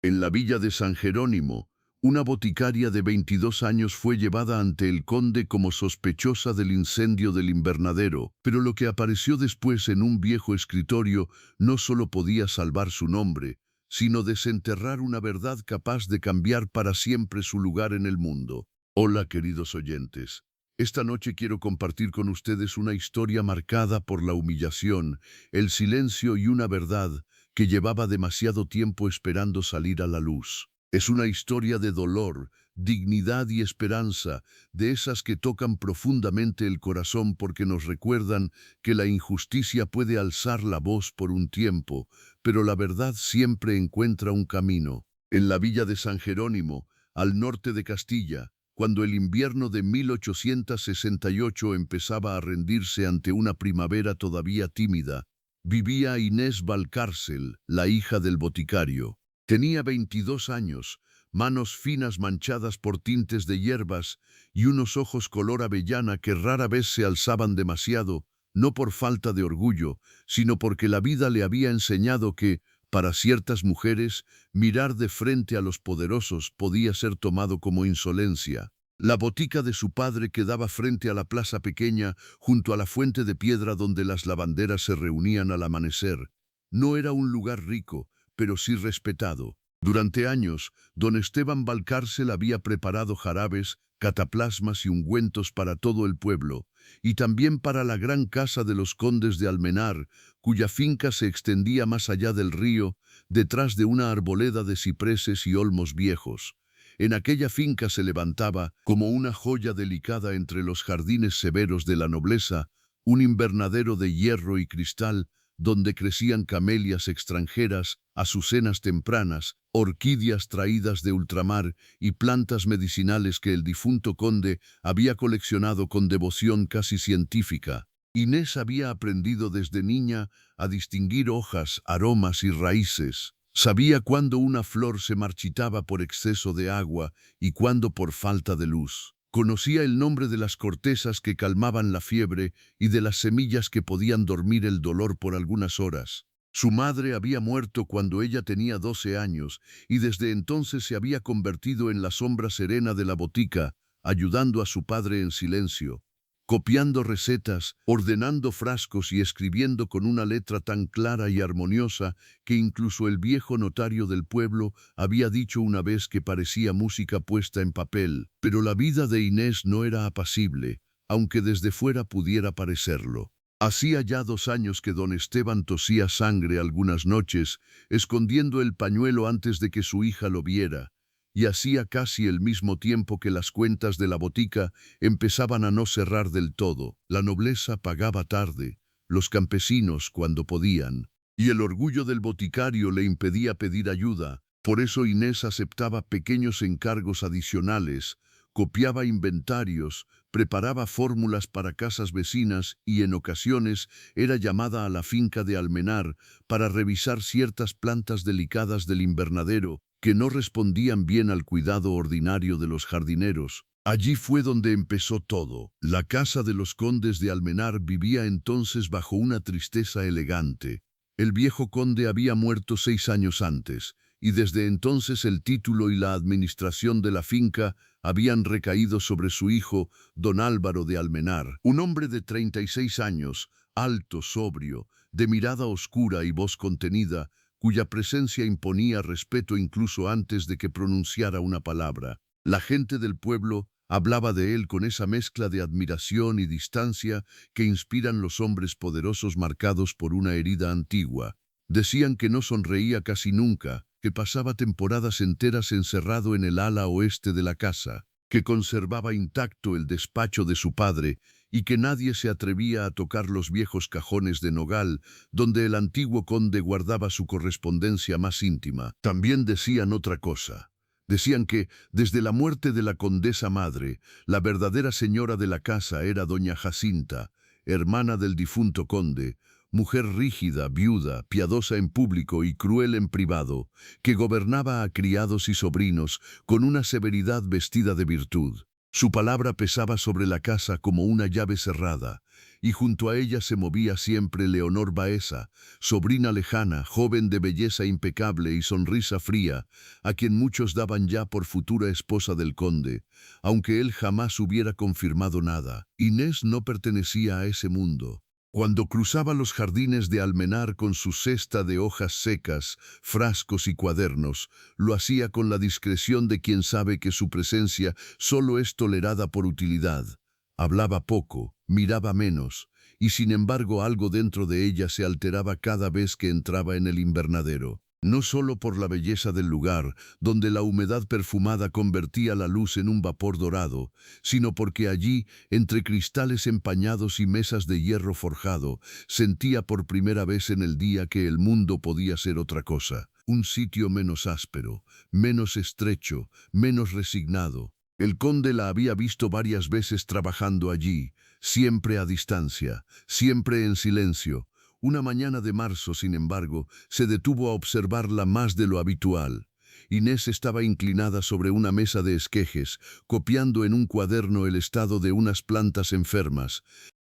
En la villa de San Jerónimo, una boticaria de 22 años fue llevada ante el conde como sospechosa del incendio del invernadero, pero lo que apareció después en un viejo escritorio no solo podía salvar su nombre, sino desenterrar una verdad capaz de cambiar para siempre su lugar en el mundo. Hola, queridos oyentes. Esta noche quiero compartir con ustedes una historia marcada por la humillación, el silencio y una verdad que llevaba demasiado tiempo esperando salir a la luz. Es una historia de dolor, dignidad y esperanza, de esas que tocan profundamente el corazón porque nos recuerdan que la injusticia puede alzar la voz por un tiempo, pero la verdad siempre encuentra un camino. En la villa de San Jerónimo, al norte de Castilla, cuando el invierno de 1868 empezaba a rendirse ante una primavera todavía tímida, vivía Inés Valcárcel, la hija del boticario. Tenía 22 años, manos finas manchadas por tintes de hierbas y unos ojos color avellana que rara vez se alzaban demasiado, no por falta de orgullo, sino porque la vida le había enseñado que, para ciertas mujeres, mirar de frente a los poderosos podía ser tomado como insolencia. La botica de su padre quedaba frente a la plaza pequeña, junto a la fuente de piedra donde las lavanderas se reunían al amanecer. No era un lugar rico, pero sí respetado. Durante años, don Esteban Valcárcel había preparado jarabes, cataplasmas y ungüentos para todo el pueblo, y también para la gran casa de los condes de Almenar, cuya finca se extendía más allá del río, detrás de una arboleda de cipreses y olmos viejos. En aquella finca se levantaba, como una joya delicada entre los jardines severos de la nobleza, un invernadero de hierro y cristal, donde crecían camelias extranjeras, azucenas tempranas, orquídeas traídas de ultramar y plantas medicinales que el difunto conde había coleccionado con devoción casi científica. Inés había aprendido desde niña a distinguir hojas, aromas y raíces. Sabía cuándo una flor se marchitaba por exceso de agua y cuándo por falta de luz. Conocía el nombre de las cortezas que calmaban la fiebre y de las semillas que podían dormir el dolor por algunas horas. Su madre había muerto cuando ella tenía 12 años y desde entonces se había convertido en la sombra serena de la botica, ayudando a su padre en silencio, copiando recetas, ordenando frascos y escribiendo con una letra tan clara y armoniosa que incluso el viejo notario del pueblo había dicho una vez que parecía música puesta en papel. Pero la vida de Inés no era apacible, aunque desde fuera pudiera parecerlo. Hacía ya 2 años que don Esteban tosía sangre algunas noches, escondiendo el pañuelo antes de que su hija lo viera, y hacía casi el mismo tiempo que las cuentas de la botica empezaban a no cerrar del todo. La nobleza pagaba tarde, los campesinos cuando podían, y el orgullo del boticario le impedía pedir ayuda. Por eso Inés aceptaba pequeños encargos adicionales, copiaba inventarios, preparaba fórmulas para casas vecinas y en ocasiones era llamada a la finca de Almenar para revisar ciertas plantas delicadas del invernadero que no respondían bien al cuidado ordinario de los jardineros. Allí fue donde empezó todo. La casa de los condes de Almenar vivía entonces bajo una tristeza elegante. El viejo conde había muerto 6 años antes, y desde entonces el título y la administración de la finca habían recaído sobre su hijo, don Álvaro de Almenar, un hombre de 36 años, alto, sobrio, de mirada oscura y voz contenida, cuya presencia imponía respeto incluso antes de que pronunciara una palabra. La gente del pueblo hablaba de él con esa mezcla de admiración y distancia que inspiran los hombres poderosos marcados por una herida antigua. Decían que no sonreía casi nunca, que pasaba temporadas enteras encerrado en el ala oeste de la casa, que conservaba intacto el despacho de su padre y que nadie se atrevía a tocar los viejos cajones de nogal donde el antiguo conde guardaba su correspondencia más íntima. También decían otra cosa. Decían que, desde la muerte de la condesa madre, la verdadera señora de la casa era doña Jacinta, hermana del difunto conde, mujer rígida, viuda, piadosa en público y cruel en privado, que gobernaba a criados y sobrinos con una severidad vestida de virtud. Su palabra pesaba sobre la casa como una llave cerrada, y junto a ella se movía siempre Leonor Baeza, sobrina lejana, joven de belleza impecable y sonrisa fría, a quien muchos daban ya por futura esposa del conde, aunque él jamás hubiera confirmado nada. Inés no pertenecía a ese mundo. Cuando cruzaba los jardines de Almenar con su cesta de hojas secas, frascos y cuadernos, lo hacía con la discreción de quien sabe que su presencia solo es tolerada por utilidad. Hablaba poco, miraba menos, y sin embargo algo dentro de ella se alteraba cada vez que entraba en el invernadero. No solo por la belleza del lugar, donde la humedad perfumada convertía la luz en un vapor dorado, sino porque allí, entre cristales empañados y mesas de hierro forjado, sentía por primera vez en el día que el mundo podía ser otra cosa, un sitio menos áspero, menos estrecho, menos resignado. El conde la había visto varias veces trabajando allí, siempre a distancia, siempre en silencio. Una mañana de marzo, sin embargo, se detuvo a observarla más de lo habitual. Inés estaba inclinada sobre una mesa de esquejes, copiando en un cuaderno el estado de unas plantas enfermas.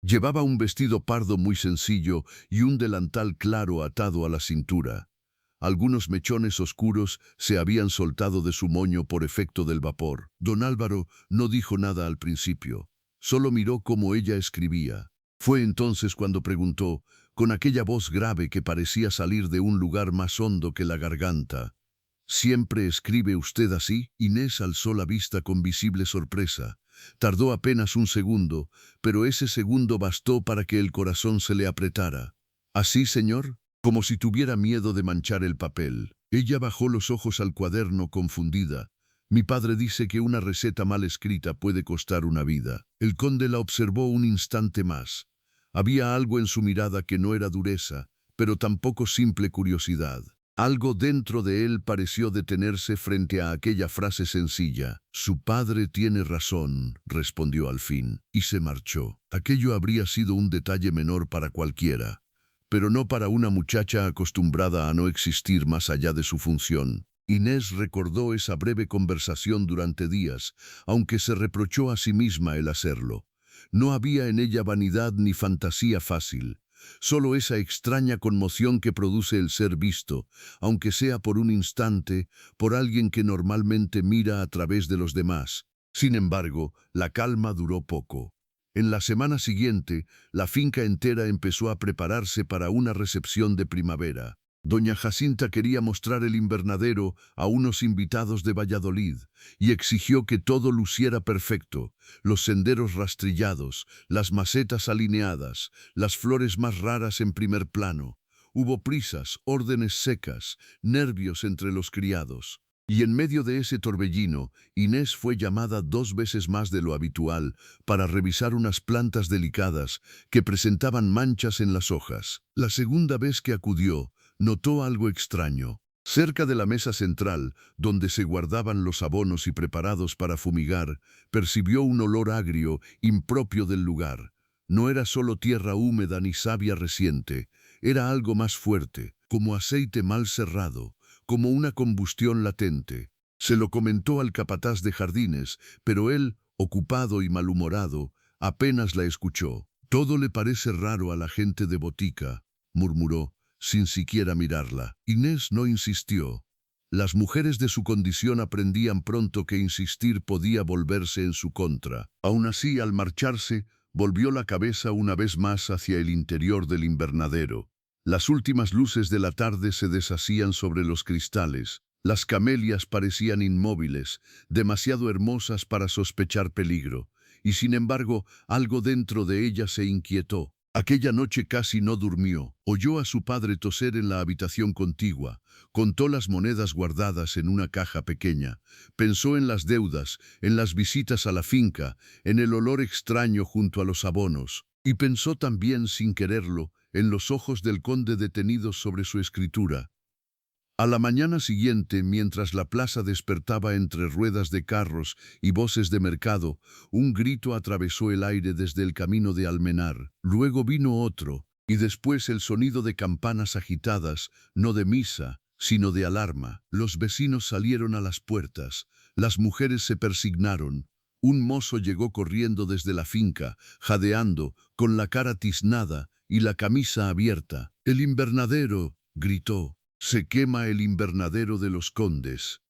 Llevaba un vestido pardo muy sencillo y un delantal claro atado a la cintura. Algunos mechones oscuros se habían soltado de su moño por efecto del vapor. Don Álvaro no dijo nada al principio, solo miró cómo ella escribía. Fue entonces cuando preguntó, con aquella voz grave que parecía salir de un lugar más hondo que la garganta: ¿siempre escribe usted así? Inés alzó la vista con visible sorpresa. Tardó apenas un segundo, pero ese segundo bastó para que el corazón se le apretara. ¿Así, señor? Como si tuviera miedo de manchar el papel. Ella bajó los ojos al cuaderno confundida. Mi padre dice que una receta mal escrita puede costar una vida. El conde la observó un instante más. Había algo en su mirada que no era dureza, pero tampoco simple curiosidad. Algo dentro de él pareció detenerse frente a aquella frase sencilla. Su padre tiene razón, respondió al fin, y se marchó. Aquello habría sido un detalle menor para cualquiera, pero no para una muchacha acostumbrada a no existir más allá de su función. Inés recordó esa breve conversación durante días, aunque se reprochó a sí misma el hacerlo. No había en ella vanidad ni fantasía fácil, solo esa extraña conmoción que produce el ser visto, aunque sea por un instante, por alguien que normalmente mira a través de los demás. Sin embargo, la calma duró poco. En la semana siguiente, la finca entera empezó a prepararse para una recepción de primavera. Doña Jacinta quería mostrar el invernadero a unos invitados de Valladolid y exigió que todo luciera perfecto: los senderos rastrillados, las macetas alineadas, las flores más raras en primer plano. Hubo prisas, órdenes secas, nervios entre los criados. Y en medio de ese torbellino, Inés fue llamada 2 veces más de lo habitual para revisar unas plantas delicadas que presentaban manchas en las hojas. La segunda vez que acudió, notó algo extraño. Cerca de la mesa central, donde se guardaban los abonos y preparados para fumigar, percibió un olor agrio, impropio del lugar. No era solo tierra húmeda ni savia reciente, era algo más fuerte, como aceite mal cerrado, como una combustión latente. Se lo comentó al capataz de jardines, pero él, ocupado y malhumorado, apenas la escuchó. «Todo le parece raro a la gente de botica», murmuró, sin siquiera mirarla. Inés no insistió. Las mujeres de su condición aprendían pronto que insistir podía volverse en su contra. Aún así, al marcharse, volvió la cabeza una vez más hacia el interior del invernadero. Las últimas luces de la tarde se deshacían sobre los cristales. Las camelias parecían inmóviles, demasiado hermosas para sospechar peligro, y sin embargo, algo dentro de ella se inquietó. Aquella noche casi no durmió. Oyó a su padre toser en la habitación contigua, contó las monedas guardadas en una caja pequeña, pensó en las deudas, en las visitas a la finca, en el olor extraño junto a los abonos, y pensó también, sin quererlo, en los ojos del conde detenidos sobre su escritura. A la mañana siguiente, mientras la plaza despertaba entre ruedas de carros y voces de mercado, un grito atravesó el aire desde el camino de Almenar. Luego vino otro, y después el sonido de campanas agitadas, no de misa, sino de alarma. Los vecinos salieron a las puertas, las mujeres se persignaron. Un mozo llegó corriendo desde la finca, jadeando, con la cara tiznada y la camisa abierta. «¡El invernadero!», gritó. «Se quema el invernadero de los Condes».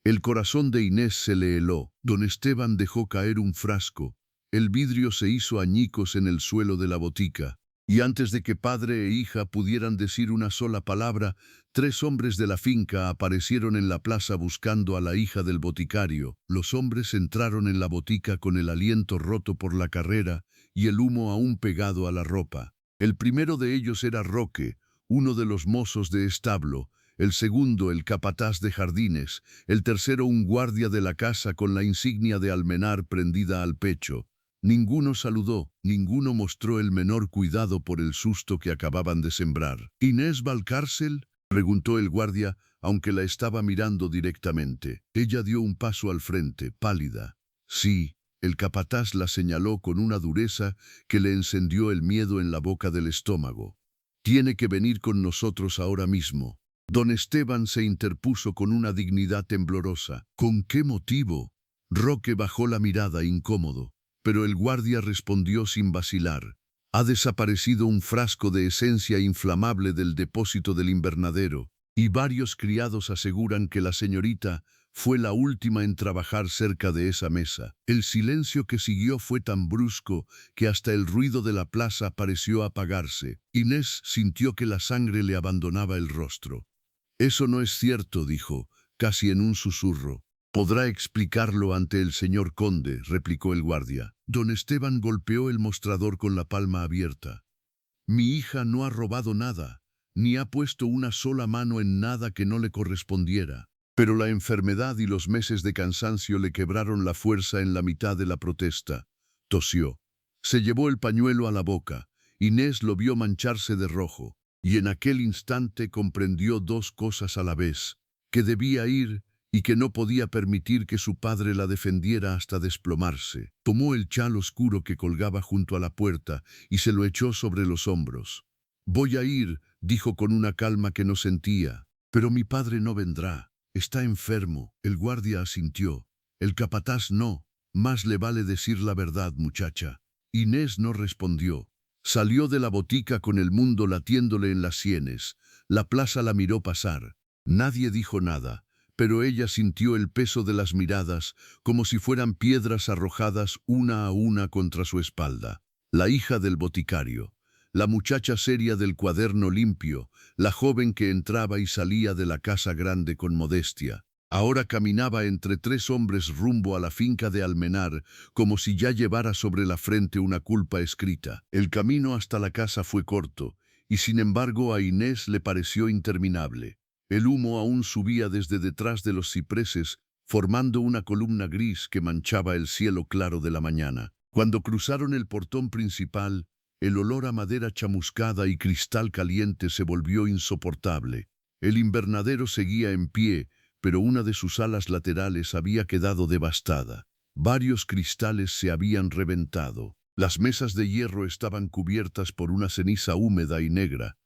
El corazón de Inés se le heló. Don Esteban dejó caer un frasco. El vidrio se hizo añicos en el suelo de la botica. Y antes de que padre e hija pudieran decir una sola palabra, 3 hombres de la finca aparecieron en la plaza buscando a la hija del boticario. Los hombres entraron en la botica con el aliento roto por la carrera y el humo aún pegado a la ropa. El primero de ellos era Roque, uno de los mozos de establo, el segundo el capataz de jardines, el tercero un guardia de la casa con la insignia de almenar prendida al pecho. Ninguno saludó, ninguno mostró el menor cuidado por el susto que acababan de sembrar. «¿Inés Valcárcel?», preguntó el guardia, aunque la estaba mirando directamente. Ella dio un paso al frente, pálida. «Sí», el capataz la señaló con una dureza que le encendió el miedo en la boca del estómago. «Tiene que venir con nosotros ahora mismo». Don Esteban se interpuso con una dignidad temblorosa. «¿Con qué motivo?». Roque bajó la mirada incómodo. Pero el guardia respondió sin vacilar. «Ha desaparecido un frasco de esencia inflamable del depósito del invernadero, y varios criados aseguran que la señorita fue la última en trabajar cerca de esa mesa». El silencio que siguió fue tan brusco que hasta el ruido de la plaza pareció apagarse. Inés sintió que la sangre le abandonaba el rostro. «Eso no es cierto», dijo, casi en un susurro. «Podrá explicarlo ante el señor conde», replicó el guardia. Don Esteban golpeó el mostrador con la palma abierta. «Mi hija no ha robado nada, ni ha puesto una sola mano en nada que no le correspondiera. Pero la enfermedad y los meses de cansancio le quebraron la fuerza en la mitad de la protesta». Tosió. Se llevó el pañuelo a la boca. Inés lo vio mancharse de rojo, y en aquel instante comprendió 2 cosas a la vez: que debía ir y que no podía permitir que su padre la defendiera hasta desplomarse. Tomó el chal oscuro que colgaba junto a la puerta y se lo echó sobre los hombros. «Voy a ir», dijo con una calma que no sentía. «Pero mi padre no vendrá. Está enfermo». El guardia asintió. «El capataz no. Más le vale decir la verdad, muchacha». Inés no respondió. Salió de la botica con el mundo latiéndole en las sienes. La plaza la miró pasar. Nadie dijo nada, pero ella sintió el peso de las miradas como si fueran piedras arrojadas una a una contra su espalda. La hija del boticario, la muchacha seria del cuaderno limpio, la joven que entraba y salía de la casa grande con modestia, ahora caminaba entre 3 hombres rumbo a la finca de Almenar, como si ya llevara sobre la frente una culpa escrita. El camino hasta la casa fue corto, y sin embargo a Inés le pareció interminable. El humo aún subía desde detrás de los cipreses, formando una columna gris que manchaba el cielo claro de la mañana. Cuando cruzaron el portón principal, el olor a madera chamuscada y cristal caliente se volvió insoportable. El invernadero seguía en pie, pero una de sus alas laterales había quedado devastada. Varios cristales se habían reventado. Las mesas de hierro estaban cubiertas por una ceniza húmeda y negra.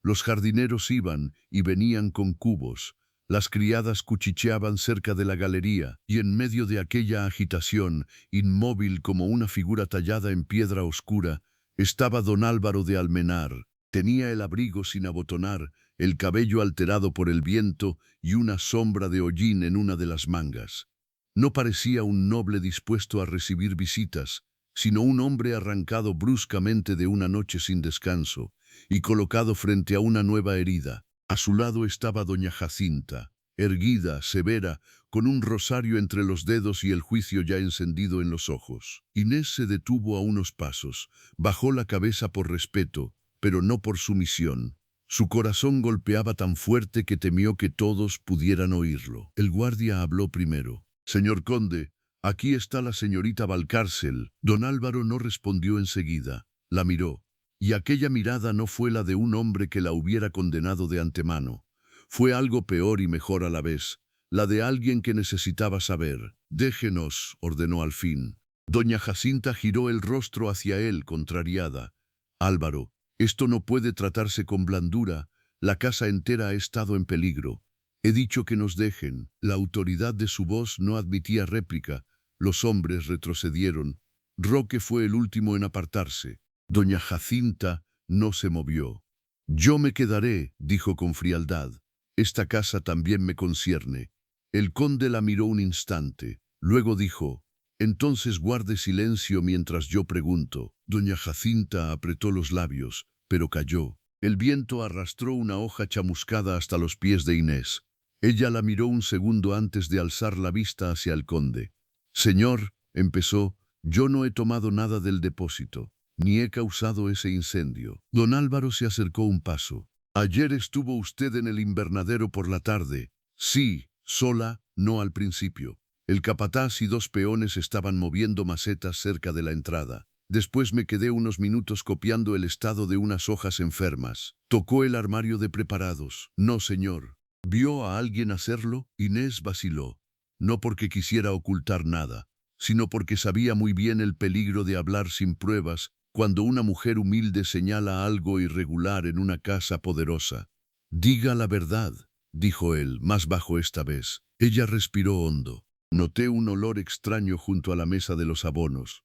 Los jardineros iban y venían con cubos. Las criadas cuchicheaban cerca de la galería, y en medio de aquella agitación, inmóvil como una figura tallada en piedra oscura, estaba don Álvaro de Almenar. Tenía el abrigo sin abotonar, el cabello alterado por el viento y una sombra de hollín en una de las mangas. No parecía un noble dispuesto a recibir visitas, sino un hombre arrancado bruscamente de una noche sin descanso y colocado frente a una nueva herida. A su lado estaba doña Jacinta, erguida, severa, con un rosario entre los dedos y el juicio ya encendido en los ojos. Inés se detuvo a unos pasos, bajó la cabeza por respeto, pero no por sumisión. Su corazón golpeaba tan fuerte que temió que todos pudieran oírlo. El guardia habló primero. «Señor conde, aquí está la señorita Valcárcel». Don Álvaro no respondió enseguida. La miró. Y aquella mirada no fue la de un hombre que la hubiera condenado de antemano. Fue algo peor y mejor a la vez, la de alguien que necesitaba saber. «Déjenos», ordenó al fin. Doña Jacinta giró el rostro hacia él, contrariada. «Álvaro, esto no puede tratarse con blandura. La casa entera ha estado en peligro. He dicho que nos dejen». La autoridad de su voz no admitía réplica, Los hombres retrocedieron. Roque fue el último en apartarse. Doña Jacinta no se movió. «Yo me quedaré», dijo con frialdad. «Esta casa también me concierne». El conde la miró un instante. Luego dijo: «Entonces guarde silencio mientras yo pregunto». Doña Jacinta apretó los labios, pero calló. El viento arrastró una hoja chamuscada hasta los pies de Inés. Ella la miró un segundo antes de alzar la vista hacia el conde. «Señor», empezó, «yo no he tomado nada del depósito, ni he causado ese incendio». Don Álvaro se acercó un paso. «Ayer estuvo usted en el invernadero por la tarde». «Sí, sola, no al principio. El capataz y 2 peones estaban moviendo macetas cerca de la entrada. Después me quedé unos minutos copiando el estado de unas hojas enfermas. Tocó el armario de preparados». «No, señor». «¿Vio a alguien hacerlo?» Inés vaciló. No porque quisiera ocultar nada, sino porque sabía muy bien el peligro de hablar sin pruebas cuando una mujer humilde señala algo irregular en una casa poderosa. «Diga la verdad», dijo él, más bajo esta vez. Ella respiró hondo. «Noté un olor extraño junto a la mesa de los abonos,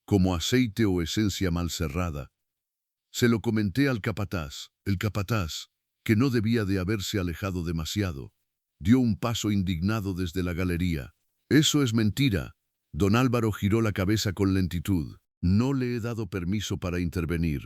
como aceite o esencia mal cerrada. Se lo comenté al capataz. El capataz, que no debía de haberse alejado demasiado, dio un paso indignado desde la galería. «Eso es mentira». Don Álvaro giró la cabeza con lentitud. «No le he dado permiso para intervenir».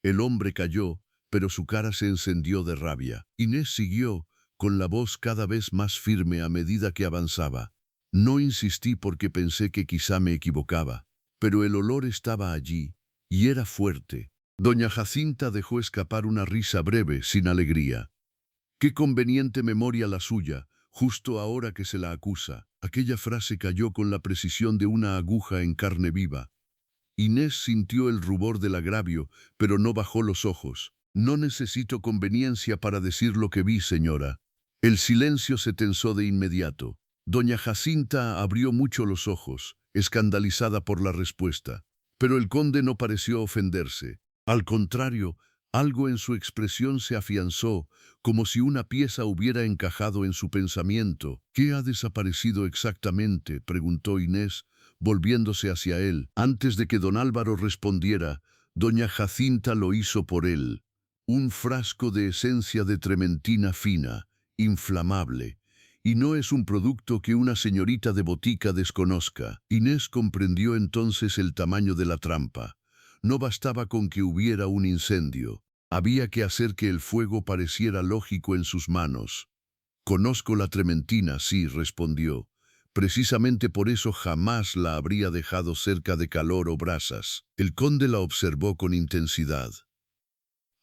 El hombre calló, pero su cara se encendió de rabia. Inés siguió, con la voz cada vez más firme a medida que avanzaba. «No insistí porque pensé que quizá me equivocaba, pero el olor estaba allí, y era fuerte». Doña Jacinta dejó escapar una risa breve, sin alegría. «Qué conveniente memoria la suya, justo ahora que se la acusa». Aquella frase cayó con la precisión de una aguja en carne viva. Inés sintió el rubor del agravio, pero no bajó los ojos. «No necesito conveniencia para decir lo que vi, señora». El silencio se tensó de inmediato. Doña Jacinta abrió mucho los ojos, escandalizada por la respuesta. Pero el conde no pareció ofenderse. Al contrario, algo en su expresión se afianzó, como si una pieza hubiera encajado en su pensamiento. «¿Qué ha desaparecido exactamente?», preguntó Inés, volviéndose hacia él. Antes de que don Álvaro respondiera, doña Jacinta lo hizo por él. Un frasco de esencia de trementina fina, inflamable. Y no es un producto que una señorita de botica desconozca. Inés comprendió entonces el tamaño de la trampa. No bastaba con que hubiera un incendio. Había que hacer que el fuego pareciera lógico en sus manos. «Conozco la trementina», sí, respondió. «Precisamente por eso jamás la habría dejado cerca de calor o brasas». El conde la observó con intensidad.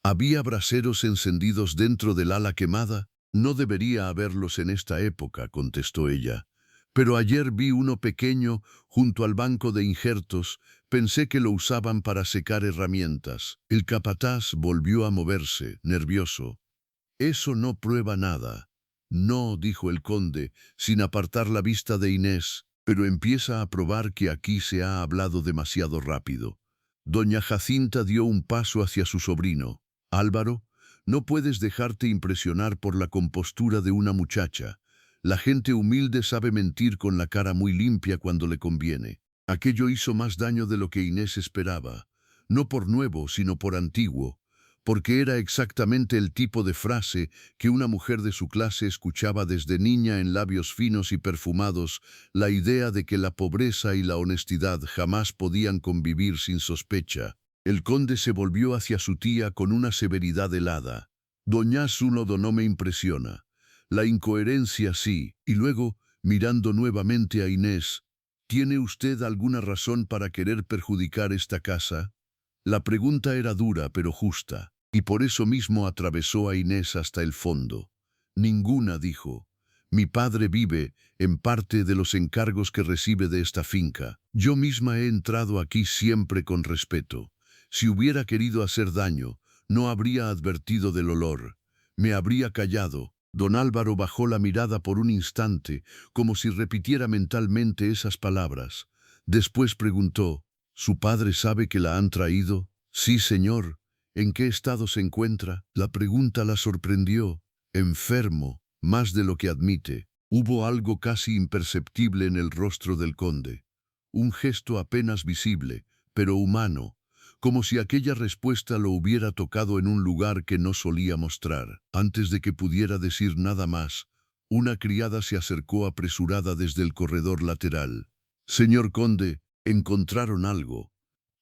«¿Había braseros encendidos dentro del ala quemada?» «No debería haberlos en esta época», contestó ella. «Pero ayer vi uno pequeño junto al banco de injertos. Pensé que lo usaban para secar herramientas». El capataz volvió a moverse, nervioso. «Eso no prueba nada». «No», dijo el conde, sin apartar la vista de Inés, «pero empieza a probar que aquí se ha hablado demasiado rápido». Doña Jacinta dio un paso hacia su sobrino. «Álvaro, no puedes dejarte impresionar por la compostura de una muchacha. La gente humilde sabe mentir con la cara muy limpia cuando le conviene». Aquello hizo más daño de lo que Inés esperaba, no por nuevo, sino por antiguo, porque era exactamente el tipo de frase que una mujer de su clase escuchaba desde niña en labios finos y perfumados, la idea de que la pobreza y la honestidad jamás podían convivir sin sospecha. El conde se volvió hacia su tía con una severidad helada. «Doña Zulodo no me impresiona. La incoherencia sí». Y luego, mirando nuevamente a Inés, «¿Tiene usted alguna razón para querer perjudicar esta casa?» La pregunta era dura pero justa, y por eso mismo atravesó a Inés hasta el fondo. «Ninguna», dijo. «Mi padre vive, en parte, de los encargos que recibe de esta finca. Yo misma he entrado aquí siempre con respeto. Si hubiera querido hacer daño, no habría advertido del olor. Me habría callado». Don Álvaro bajó la mirada por un instante, como si repitiera mentalmente esas palabras. Después preguntó: «¿Su padre sabe que la han traído?» «Sí, señor». «¿En qué estado se encuentra?» La pregunta la sorprendió. «Enfermo, más de lo que admite». Hubo algo casi imperceptible en el rostro del conde. un gesto apenas visible, pero humano, como si aquella respuesta lo hubiera tocado en un lugar que no solía mostrar. Antes de que pudiera decir nada más, una criada se acercó apresurada desde el corredor lateral. «Señor conde, encontraron algo».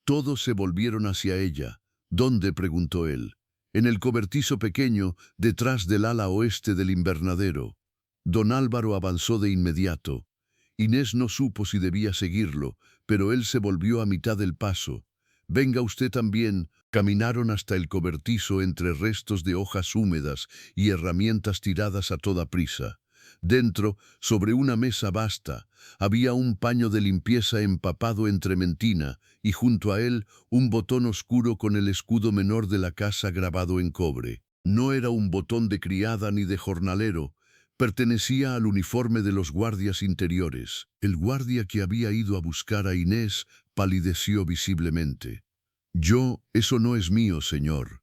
Todos se volvieron hacia ella. «¿Dónde?», preguntó él. «En el cobertizo pequeño, detrás del ala oeste del invernadero». Don Álvaro avanzó de inmediato. Inés no supo si debía seguirlo, pero él se volvió a mitad del paso. «Venga usted también». Caminaron hasta el cobertizo entre restos de hojas húmedas y herramientas tiradas a toda prisa. Dentro, sobre una mesa vasta, había un paño de limpieza empapado en trementina y junto a él un botón oscuro con el escudo menor de la casa grabado en cobre. No era un botón de criada ni de jornalero. Pertenecía al uniforme de los guardias interiores. El guardia que había ido a buscar a Inés palideció visiblemente. «Eso no es mío, señor».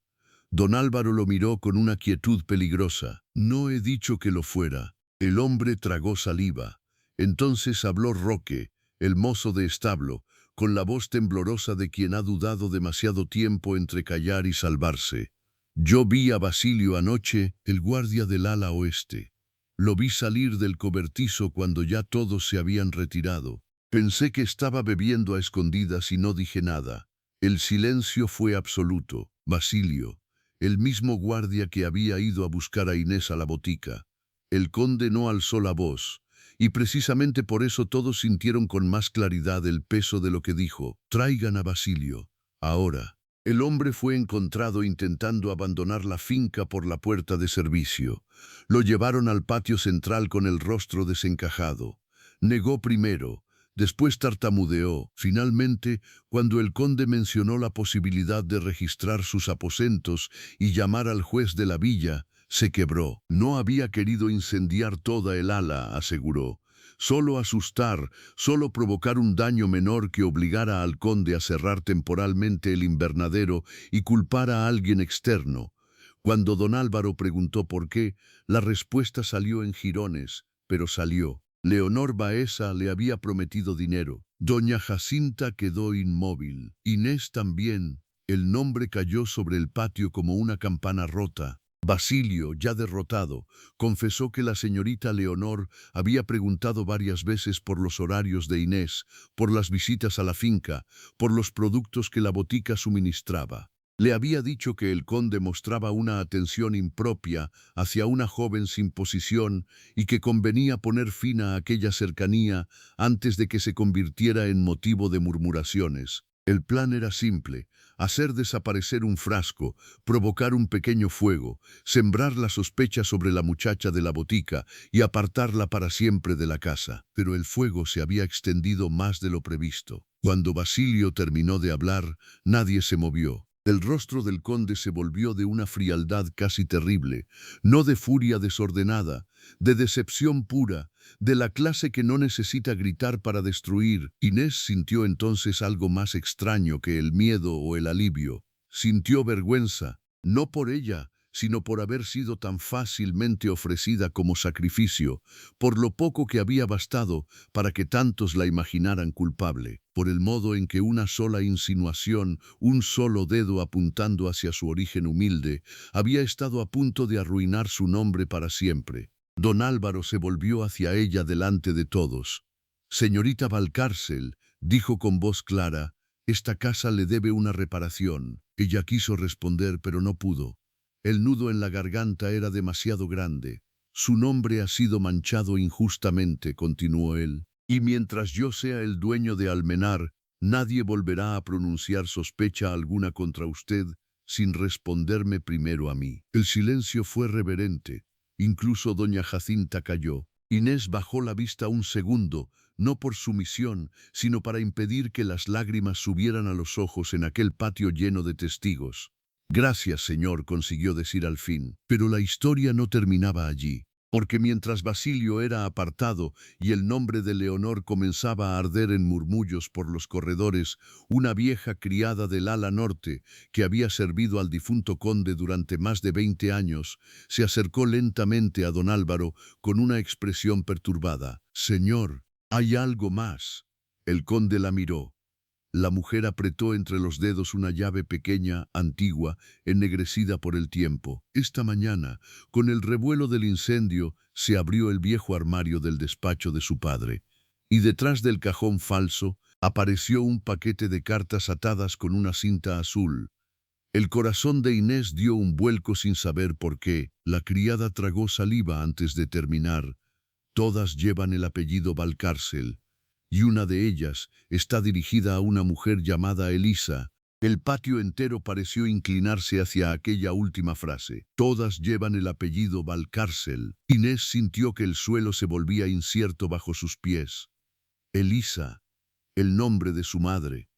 Don Álvaro lo miró con una quietud peligrosa. «No he dicho que lo fuera». El hombre tragó saliva. Entonces habló Roque, el mozo de establo, con la voz temblorosa de quien ha dudado demasiado tiempo entre callar y salvarse. «Yo vi a Basilio anoche, el guardia del ala oeste. Lo vi salir del cobertizo cuando ya todos se habían retirado. Pensé que estaba bebiendo a escondidas y no dije nada. El silencio fue absoluto. Basilio, el mismo guardia que había ido a buscar a Inés a la botica». El conde no alzó la voz, y precisamente por eso todos sintieron con más claridad el peso de lo que dijo. «Traigan a Basilio, ahora». El hombre fue encontrado intentando abandonar la finca por la puerta de servicio. Lo llevaron al patio central con el rostro desencajado. Negó primero, después tartamudeó. Finalmente, cuando el conde mencionó la posibilidad de registrar sus aposentos y llamar al juez de la villa, se quebró. «No había querido incendiar toda el ala», aseguró. «Solo asustar, solo provocar un daño menor que obligara al conde a cerrar temporalmente el invernadero y culpar a alguien externo». Cuando don Álvaro preguntó por qué, la respuesta salió en jirones, pero salió. Leonor Baeza le había prometido dinero. Doña Jacinta quedó inmóvil. Inés también. El nombre cayó sobre el patio como una campana rota. Basilio, ya derrotado, confesó que la señorita Leonor había preguntado varias veces por los horarios de Inés, por las visitas a la finca, por los productos que la botica suministraba. Le había dicho que el conde mostraba una atención impropia hacia una joven sin posición y que convenía poner fin a aquella cercanía antes de que se convirtiera en motivo de murmuraciones. El plan era simple: hacer desaparecer un frasco, provocar un pequeño fuego, sembrar la sospecha sobre la muchacha de la botica y apartarla para siempre de la casa. Pero el fuego se había extendido más de lo previsto. Cuando Basilio terminó de hablar, nadie se movió. El rostro del conde se volvió de una frialdad casi terrible, no de furia desordenada, de decepción pura, de la clase que no necesita gritar para destruir. Inés sintió entonces algo más extraño que el miedo o el alivio. Sintió vergüenza, no por ella, sino por haber sido tan fácilmente ofrecida como sacrificio, por lo poco que había bastado para que tantos la imaginaran culpable, por el modo en que una sola insinuación, un solo dedo apuntando hacia su origen humilde, había estado a punto de arruinar su nombre para siempre. Don Álvaro se volvió hacia ella delante de todos. «Señorita Valcárcel», dijo con voz clara, «esta casa le debe una reparación». Ella quiso responder, pero no pudo. El nudo en la garganta era demasiado grande. «Su nombre ha sido manchado injustamente», continuó él, «y mientras yo sea el dueño de Almenar, nadie volverá a pronunciar sospecha alguna contra usted sin responderme primero a mí». El silencio fue reverente. Incluso doña Jacinta calló. Inés bajó la vista un segundo, no por sumisión, sino para impedir que las lágrimas subieran a los ojos en aquel patio lleno de testigos. «Gracias, señor», consiguió decir al fin. Pero la historia no terminaba allí, porque mientras Basilio era apartado y el nombre de Leonor comenzaba a arder en murmullos por los corredores, una vieja criada del ala norte, que había servido al difunto conde durante más de 20 años, se acercó lentamente a don Álvaro con una expresión perturbada. «Señor, hay algo más». El conde la miró. La mujer apretó entre los dedos una llave pequeña, antigua, ennegrecida por el tiempo. Esta mañana, con el revuelo del incendio, se abrió el viejo armario del despacho de su padre, y detrás del cajón falso apareció un paquete de cartas atadas con una cinta azul. El corazón de Inés dio un vuelco sin saber por qué. La criada tragó saliva antes de terminar. Todas llevan el apellido Valcárcel, y una de ellas está dirigida a una mujer llamada Elisa. El patio entero pareció inclinarse hacia aquella última frase. Todas llevan el apellido Valcárcel. Inés sintió que el suelo se volvía incierto bajo sus pies. Elisa, el nombre de su madre.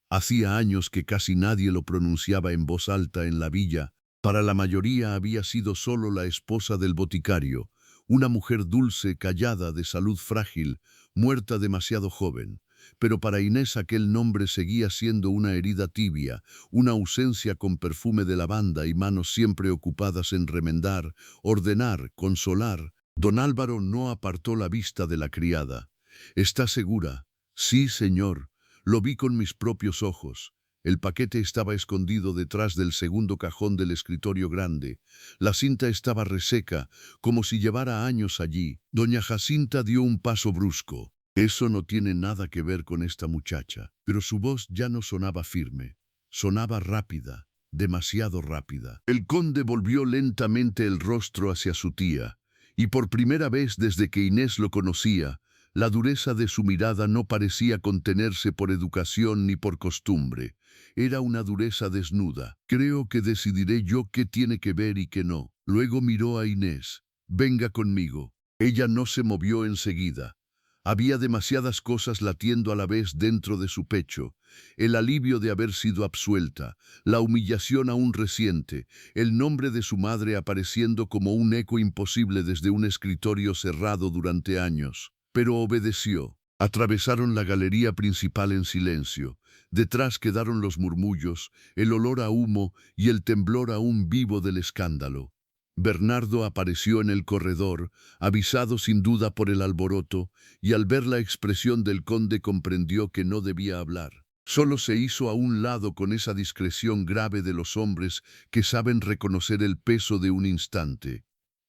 Hacía años que casi nadie lo pronunciaba en voz alta en la villa. Para la mayoría había sido solo la esposa del boticario, una mujer dulce, callada, de salud frágil, muerta demasiado joven. Pero para Inés aquel nombre seguía siendo una herida tibia, una ausencia con perfume de lavanda y manos siempre ocupadas en remendar, ordenar, consolar. Don Álvaro no apartó la vista de la criada. ¿Está segura? Sí, señor. Lo vi con mis propios ojos. El paquete estaba escondido detrás del segundo cajón del escritorio grande. La cinta estaba reseca, como si llevara años allí. Doña Jacinta dio un paso brusco. Eso no tiene nada que ver con esta muchacha. Pero su voz ya no sonaba firme. Sonaba rápida, demasiado rápida. El conde volvió lentamente el rostro hacia su tía, y por primera vez desde que Inés lo conocía, la dureza de su mirada no parecía contenerse por educación ni por costumbre. Era una dureza desnuda. Creo que decidiré yo qué tiene que ver y qué no. Luego miró a Inés. Venga conmigo. Ella no se movió enseguida. Había demasiadas cosas latiendo a la vez dentro de su pecho. El alivio de haber sido absuelta, la humillación aún reciente, el nombre de su madre apareciendo como un eco imposible desde un escritorio cerrado durante años. Pero obedeció. Atravesaron la galería principal en silencio. Detrás quedaron los murmullos, el olor a humo y el temblor aún vivo del escándalo. Bernardo apareció en el corredor, avisado sin duda por el alboroto, y al ver la expresión del conde comprendió que no debía hablar. Solo se hizo a un lado con esa discreción grave de los hombres que saben reconocer el peso de un instante.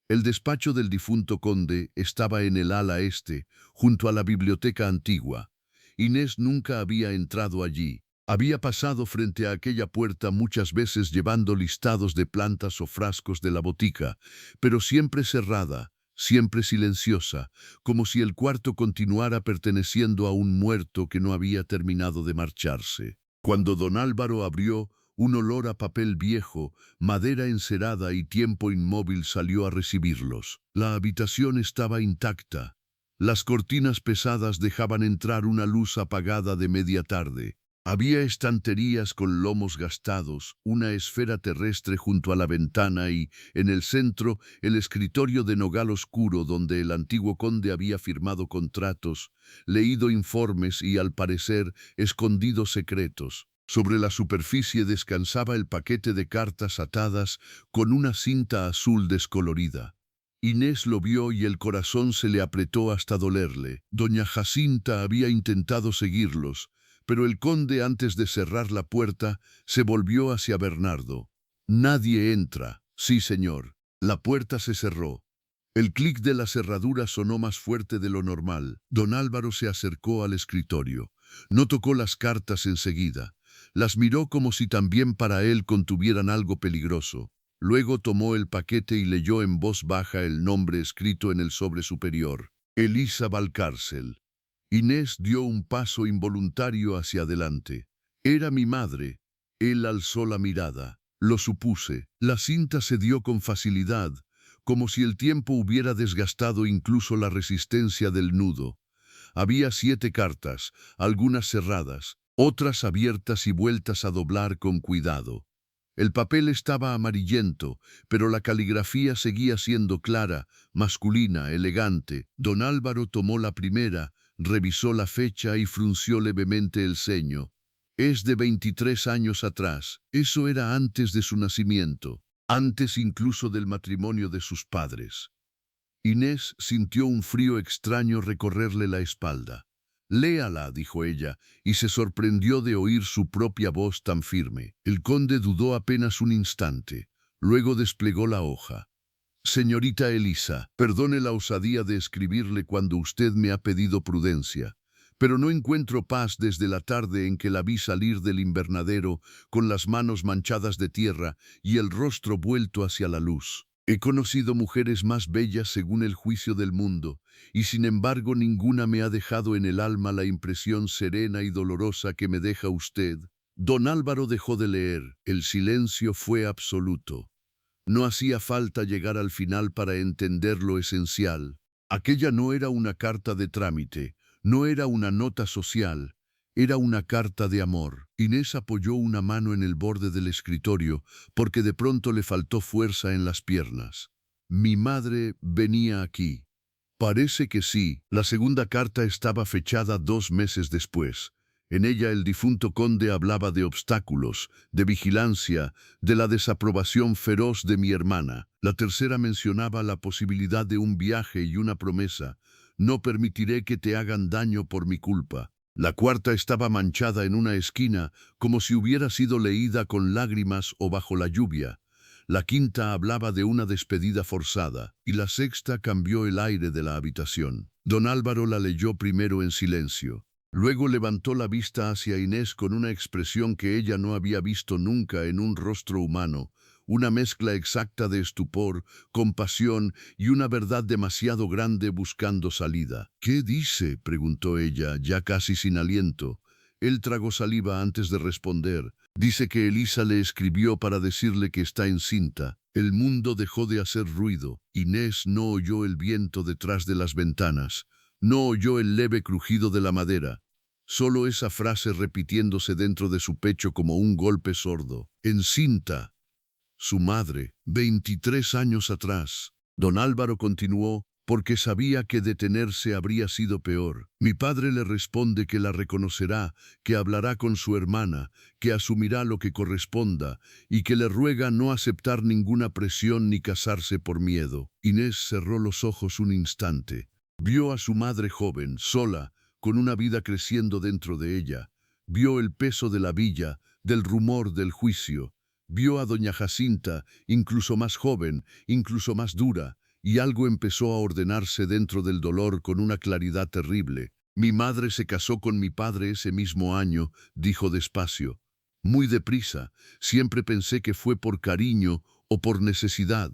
El despacho del difunto conde estaba en el ala este, junto a la biblioteca antigua. Inés nunca había entrado allí. Había pasado frente a aquella puerta muchas veces llevando listados de plantas o frascos de la botica, pero siempre cerrada, siempre silenciosa, como si el cuarto continuara perteneciendo a un muerto que no había terminado de marcharse. Cuando don Álvaro abrió, un olor a papel viejo, madera encerada y tiempo inmóvil salió a recibirlos. La habitación estaba intacta. Las cortinas pesadas dejaban entrar una luz apagada de media tarde. Había estanterías con lomos gastados, una esfera terrestre junto a la ventana y, en el centro, el escritorio de nogal oscuro donde el antiguo conde había firmado contratos, leído informes y, al parecer, escondido secretos. Sobre la superficie descansaba el paquete de cartas atadas con una cinta azul descolorida. Inés lo vio y el corazón se le apretó hasta dolerle. Doña Jacinta había intentado seguirlos, pero el conde, antes de cerrar la puerta, se volvió hacia Bernardo. «Nadie entra». «Sí, señor». La puerta se cerró. El clic de la cerradura sonó más fuerte de lo normal. Don Álvaro se acercó al escritorio. No tocó las cartas enseguida. Las miró como si también para él contuvieran algo peligroso. Luego tomó el paquete y leyó en voz baja el nombre escrito en el sobre superior. Elisa Valcárcel. Inés dio un paso involuntario hacia adelante. Era mi madre. Él alzó la mirada. Lo supuse. La cinta se dio con facilidad, como si el tiempo hubiera desgastado incluso la resistencia del nudo. Había 7 cartas, algunas cerradas, otras abiertas y vueltas a doblar con cuidado. El papel estaba amarillento, pero la caligrafía seguía siendo clara, masculina, elegante. Don Álvaro tomó la primera, revisó la fecha y frunció levemente el ceño. Es de 23 años atrás. Eso era antes de su nacimiento, antes incluso del matrimonio de sus padres. Inés sintió un frío extraño recorrerle la espalda. Léala, dijo ella, y se sorprendió de oír su propia voz tan firme. El conde dudó apenas un instante. Luego desplegó la hoja. Señorita Elisa, perdone la osadía de escribirle cuando usted me ha pedido prudencia, pero no encuentro paz desde la tarde en que la vi salir del invernadero con las manos manchadas de tierra y el rostro vuelto hacia la luz. He conocido mujeres más bellas según el juicio del mundo, y sin embargo ninguna me ha dejado en el alma la impresión serena y dolorosa que me deja usted. Don Álvaro dejó de leer. El silencio fue absoluto. No hacía falta llegar al final para entender lo esencial. Aquella no era una carta de trámite, no era una nota social, era una carta de amor. Inés apoyó una mano en el borde del escritorio porque de pronto le faltó fuerza en las piernas. Mi madre venía aquí. Parece que sí. La segunda carta estaba fechada 2 meses después. En ella el difunto conde hablaba de obstáculos, de vigilancia, de la desaprobación feroz de mi hermana. La tercera mencionaba la posibilidad de un viaje y una promesa. No permitiré que te hagan daño por mi culpa. La cuarta estaba manchada en una esquina, como si hubiera sido leída con lágrimas o bajo la lluvia. La quinta hablaba de una despedida forzada, y la sexta cambió el aire de la habitación. Don Álvaro la leyó primero en silencio. Luego levantó la vista hacia Inés con una expresión que ella no había visto nunca en un rostro humano, una mezcla exacta de estupor, compasión y una verdad demasiado grande buscando salida. ¿Qué dice?, preguntó ella, ya casi sin aliento. Él tragó saliva antes de responder. Dice que Elisa le escribió para decirle que está encinta. El mundo dejó de hacer ruido. Inés no oyó el viento detrás de las ventanas. No oyó el leve crujido de la madera. Solo esa frase repitiéndose dentro de su pecho como un golpe sordo. Encinta. Su madre, 23 años atrás. Don Álvaro continuó, porque sabía que detenerse habría sido peor. Mi padre le responde que la reconocerá, que hablará con su hermana, que asumirá lo que corresponda, y que le ruega no aceptar ninguna presión ni casarse por miedo. Inés cerró los ojos un instante. Vio a su madre joven, sola, con una vida creciendo dentro de ella. Vio el peso de la villa, del rumor del juicio. Vio a doña Jacinta, incluso más joven, incluso más dura, y algo empezó a ordenarse dentro del dolor con una claridad terrible. Mi madre se casó con mi padre ese mismo año, dijo despacio. Muy deprisa, siempre pensé que fue por cariño o por necesidad.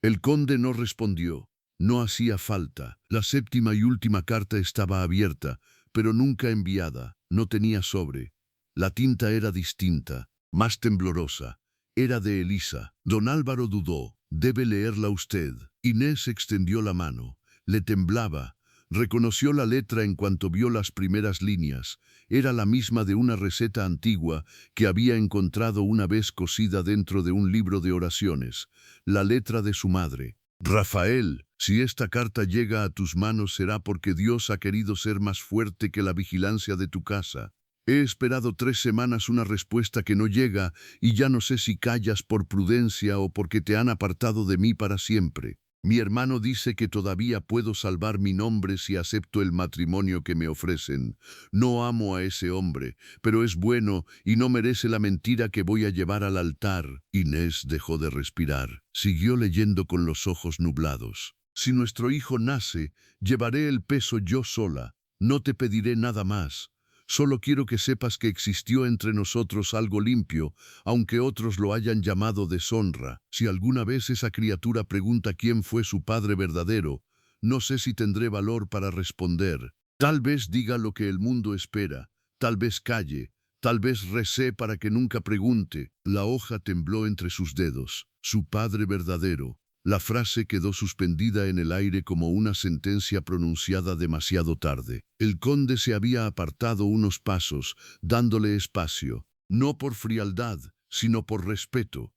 El conde no respondió. No hacía falta. La séptima y última carta estaba abierta, pero nunca enviada. No tenía sobre. La tinta era distinta, más temblorosa. Era de Elisa. Don Álvaro dudó. Debe leerla usted. Inés extendió la mano. Le temblaba. Reconoció la letra en cuanto vio las primeras líneas. Era la misma de una receta antigua que había encontrado una vez cosida dentro de un libro de oraciones. La letra de su madre. Rafael, si esta carta llega a tus manos será porque Dios ha querido ser más fuerte que la vigilancia de tu casa. He esperado 3 semanas una respuesta que no llega y ya no sé si callas por prudencia o porque te han apartado de mí para siempre. Mi hermano dice que todavía puedo salvar mi nombre si acepto el matrimonio que me ofrecen. No amo a ese hombre, pero es bueno y no merece la mentira que voy a llevar al altar. Inés dejó de respirar. Siguió leyendo con los ojos nublados. Si nuestro hijo nace, llevaré el peso yo sola. No te pediré nada más. Solo quiero que sepas que existió entre nosotros algo limpio, aunque otros lo hayan llamado deshonra. Si alguna vez esa criatura pregunta quién fue su padre verdadero, no sé si tendré valor para responder. Tal vez diga lo que el mundo espera, tal vez calle, tal vez recé para que nunca pregunte. La hoja tembló entre sus dedos. Su padre verdadero. La frase quedó suspendida en el aire como una sentencia pronunciada demasiado tarde. El conde se había apartado unos pasos, dándole espacio, no por frialdad, sino por respeto.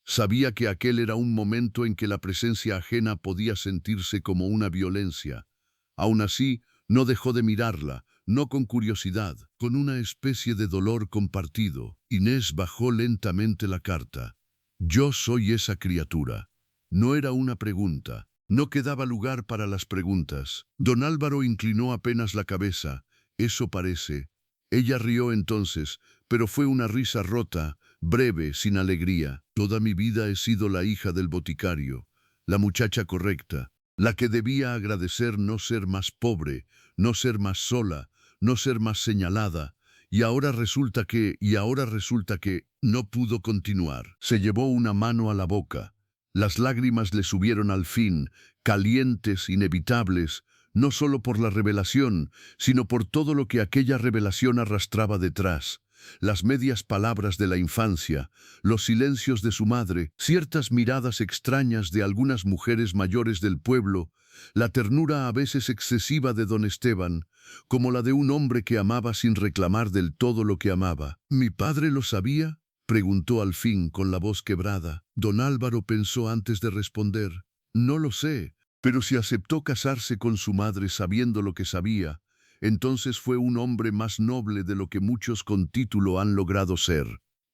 Sabía que aquel era un momento en que la presencia ajena podía sentirse como una violencia. Aún así, no dejó de mirarla, no con curiosidad, con una especie de dolor compartido. Inés bajó lentamente la carta. Yo soy esa criatura. No era una pregunta. No quedaba lugar para las preguntas. Don Álvaro inclinó apenas la cabeza. Eso parece. Ella rió entonces, pero fue una risa rota, breve, sin alegría. Toda mi vida he sido la hija del boticario, la muchacha correcta, la que debía agradecer no ser más pobre, no ser más sola, no ser más señalada, y ahora resulta que no pudo continuar. Se llevó una mano a la boca. Las lágrimas le subieron al fin, calientes, inevitables, no solo por la revelación, sino por todo lo que aquella revelación arrastraba detrás. Las medias palabras de la infancia, los silencios de su madre, ciertas miradas extrañas de algunas mujeres mayores del pueblo, la ternura a veces excesiva de don Esteban, como la de un hombre que amaba sin reclamar del todo lo que amaba. ¿Mi padre lo sabía?, preguntó al fin con la voz quebrada. Don Álvaro pensó antes de responder. No lo sé, pero si aceptó casarse con su madre sabiendo lo que sabía, entonces fue un hombre más noble de lo que muchos con título han logrado ser.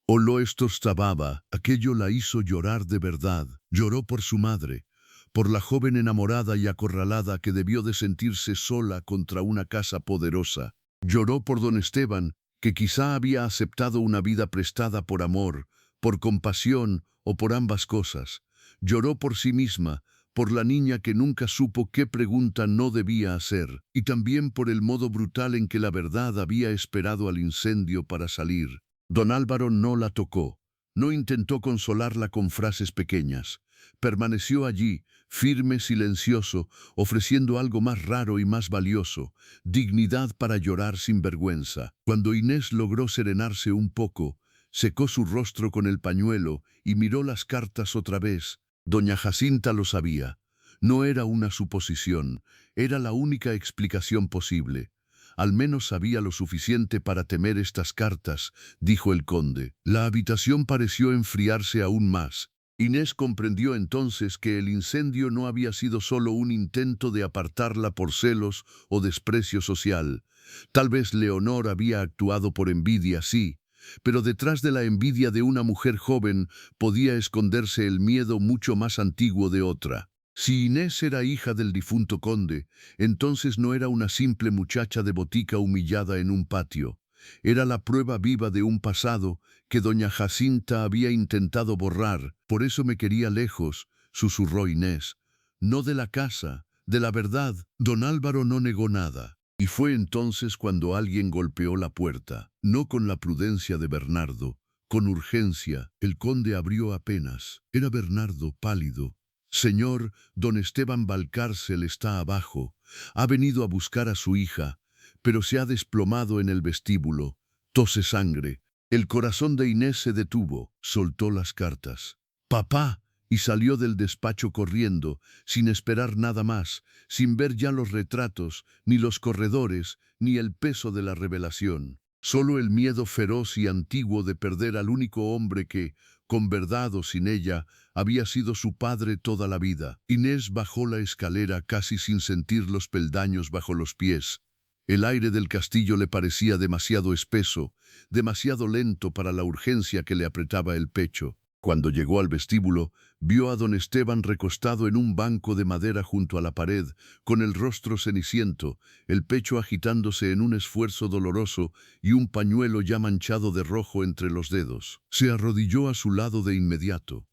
O lo estaba, aquello la hizo llorar de verdad. Lloró por su madre, por la joven enamorada y acorralada que debió de sentirse sola contra una casa poderosa. Lloró por don Esteban, que quizá había aceptado una vida prestada por amor, por compasión o por ambas cosas. Lloró por sí misma, por la niña que nunca supo qué pregunta no debía hacer, y también por el modo brutal en que la verdad había esperado al incendio para salir. Don Álvaro no la tocó, no intentó consolarla con frases pequeñas. Permaneció allí, firme, silencioso, ofreciendo algo más raro y más valioso, dignidad para llorar sin vergüenza. Cuando Inés logró serenarse un poco, secó su rostro con el pañuelo y miró las cartas otra vez. Doña Jacinta lo sabía. No era una suposición, era la única explicación posible. Al menos sabía lo suficiente para temer estas cartas, dijo el conde. La habitación pareció enfriarse aún más. Inés comprendió entonces que el incendio no había sido solo un intento de apartarla por celos o desprecio social. Tal vez Leonor había actuado por envidia, sí, pero detrás de la envidia de una mujer joven podía esconderse el miedo mucho más antiguo de otra. Si Inés era hija del difunto conde, entonces no era una simple muchacha de botica humillada en un patio. Era la prueba viva de un pasado que doña Jacinta había intentado borrar. Por eso me quería lejos, susurró Inés. No de la casa, de la verdad. Don Álvaro no negó nada. Y fue entonces cuando alguien golpeó la puerta, no con la prudencia de Bernardo, con urgencia. El conde abrió apenas. Era Bernardo, pálido. Señor, don Esteban Valcárcel está abajo. Ha venido a buscar a su hija, pero se ha desplomado en el vestíbulo. Tose sangre. El corazón de Inés se detuvo, soltó las cartas. ¡Papá! Y salió del despacho corriendo, sin esperar nada más, sin ver ya los retratos, ni los corredores, ni el peso de la revelación. Solo el miedo feroz y antiguo de perder al único hombre que, con verdad o sin ella, había sido su padre toda la vida. Inés bajó la escalera casi sin sentir los peldaños bajo los pies. El aire del castillo le parecía demasiado espeso, demasiado lento para la urgencia que le apretaba el pecho. Cuando llegó al vestíbulo, vio a don Esteban recostado en un banco de madera junto a la pared, con el rostro ceniciento, el pecho agitándose en un esfuerzo doloroso y un pañuelo ya manchado de rojo entre los dedos. Se arrodilló a su lado de inmediato.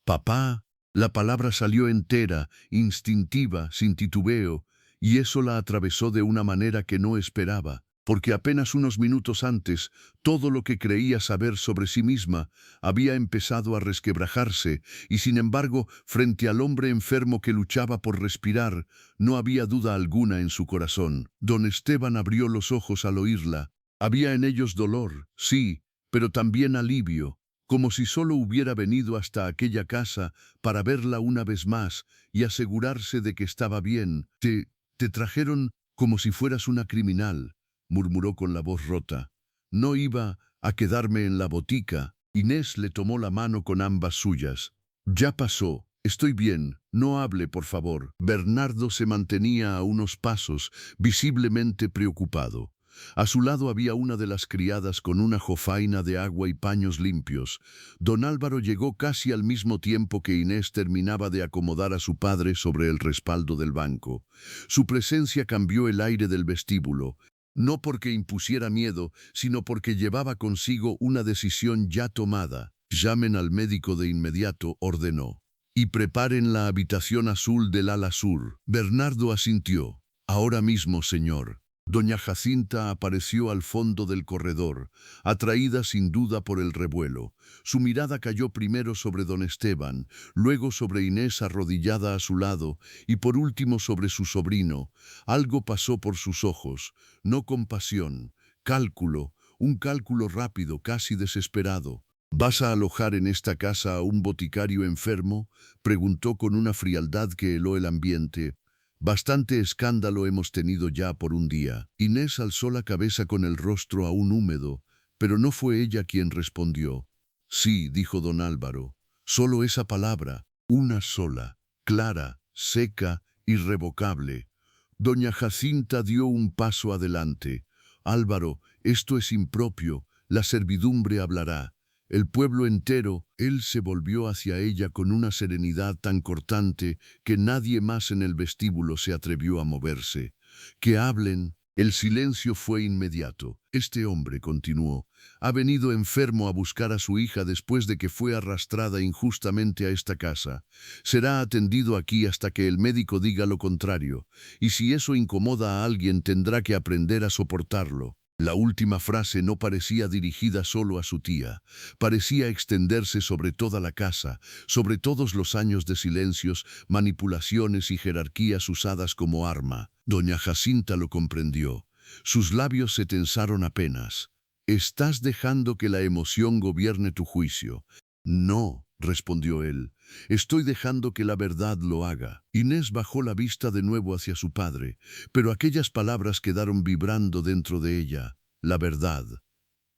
«Papá», la palabra salió entera, instintiva, sin titubeo, y eso la atravesó de una manera que no esperaba, porque apenas unos minutos antes, todo lo que creía saber sobre sí misma había empezado a resquebrajarse, y sin embargo, frente al hombre enfermo que luchaba por respirar, no había duda alguna en su corazón. Don Esteban abrió los ojos al oírla. Había en ellos dolor, sí, pero también alivio, como si solo hubiera venido hasta aquella casa para verla una vez más y asegurarse de que estaba bien. Te trajeron como si fueras una criminal», murmuró con la voz rota. «No iba a quedarme en la botica». Inés le tomó la mano con ambas suyas. «Ya pasó. Estoy bien. No hable, por favor». Bernardo se mantenía a unos pasos, visiblemente preocupado. A su lado había una de las criadas con una jofaina de agua y paños limpios. Don Álvaro llegó casi al mismo tiempo que Inés terminaba de acomodar a su padre sobre el respaldo del banco. Su presencia cambió el aire del vestíbulo. no porque impusiera miedo, sino porque llevaba consigo una decisión ya tomada. Llamen al médico de inmediato, ordenó, y preparen la habitación azul del ala sur. Bernardo asintió. Ahora mismo, señor. Doña Jacinta apareció al fondo del corredor, atraída sin duda por el revuelo. Su mirada cayó primero sobre don Esteban, luego sobre Inés arrodillada a su lado y por último sobre su sobrino. Algo pasó por sus ojos, no compasión, cálculo, un cálculo rápido, casi desesperado. ¿Vas a alojar en esta casa a un boticario enfermo?, preguntó con una frialdad que heló el ambiente. Bastante escándalo hemos tenido ya por un día. Inés alzó la cabeza con el rostro aún húmedo, pero no fue ella quien respondió. Sí, dijo don Álvaro, solo esa palabra, una sola, clara, seca, irrevocable. Doña Jacinta dio un paso adelante. Álvaro, esto es impropio, la servidumbre hablará. El pueblo entero, él se volvió hacia ella con una serenidad tan cortante que nadie más en el vestíbulo se atrevió a moverse. Que hablen. El silencio fue inmediato. Este hombre, continuó, ha venido enfermo a buscar a su hija después de que fue arrastrada injustamente a esta casa. Será atendido aquí hasta que el médico diga lo contrario, y si eso incomoda a alguien tendrá que aprender a soportarlo. La última frase no parecía dirigida solo a su tía, parecía extenderse sobre toda la casa, sobre todos los años de silencios, manipulaciones y jerarquías usadas como arma. Doña Jacinta lo comprendió. Sus labios se tensaron apenas. «Estás dejando que la emoción gobierne tu juicio». «No», respondió él, «estoy dejando que la verdad lo haga». Inés bajó la vista de nuevo hacia su padre, pero aquellas palabras quedaron vibrando dentro de ella. La verdad.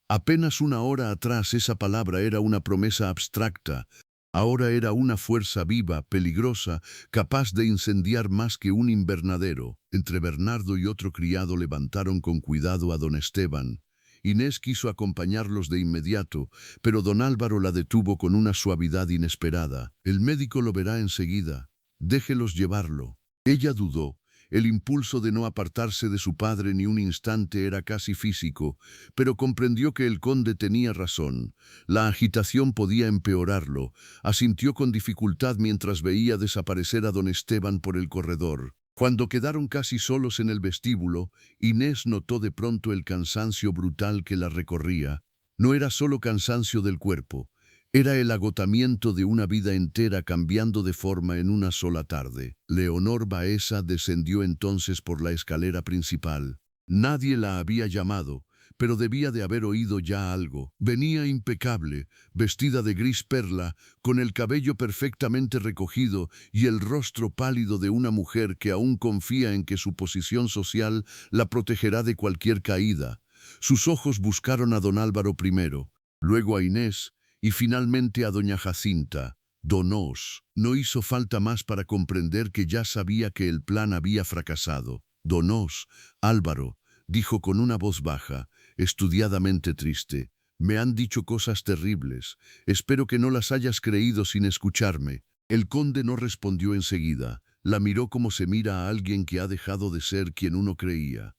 Apenas una hora atrás esa palabra era una promesa abstracta. Ahora era una fuerza viva, peligrosa, capaz de incendiar más que un invernadero. Entre Bernardo y otro criado levantaron con cuidado a don Esteban. Inés quiso acompañarlos de inmediato, pero don Álvaro la detuvo con una suavidad inesperada. «El médico lo verá enseguida. Déjelos llevarlo». Ella dudó. El impulso de no apartarse de su padre ni un instante era casi físico, pero comprendió que el conde tenía razón. La agitación podía empeorarlo. Asintió con dificultad mientras veía desaparecer a don Esteban por el corredor. Cuando quedaron casi solos en el vestíbulo, Inés notó de pronto el cansancio brutal que la recorría. No era solo cansancio del cuerpo, era el agotamiento de una vida entera cambiando de forma en una sola tarde. Leonor Baeza descendió entonces por la escalera principal. Nadie la había llamado, pero debía de haber oído ya algo. Venía impecable, vestida de gris perla, con el cabello perfectamente recogido y el rostro pálido de una mujer que aún confía en que su posición social la protegerá de cualquier caída. Sus ojos buscaron a don Álvaro primero, luego a Inés y finalmente a doña Jacinta. Don Os no hizo falta más para comprender que ya sabía que el plan había fracasado. Don Os, Álvaro, dijo con una voz baja, estudiadamente triste, me han dicho cosas terribles. Espero que no las hayas creído sin escucharme. El conde no respondió enseguida. La miró como se mira a alguien que ha dejado de ser quien uno creía.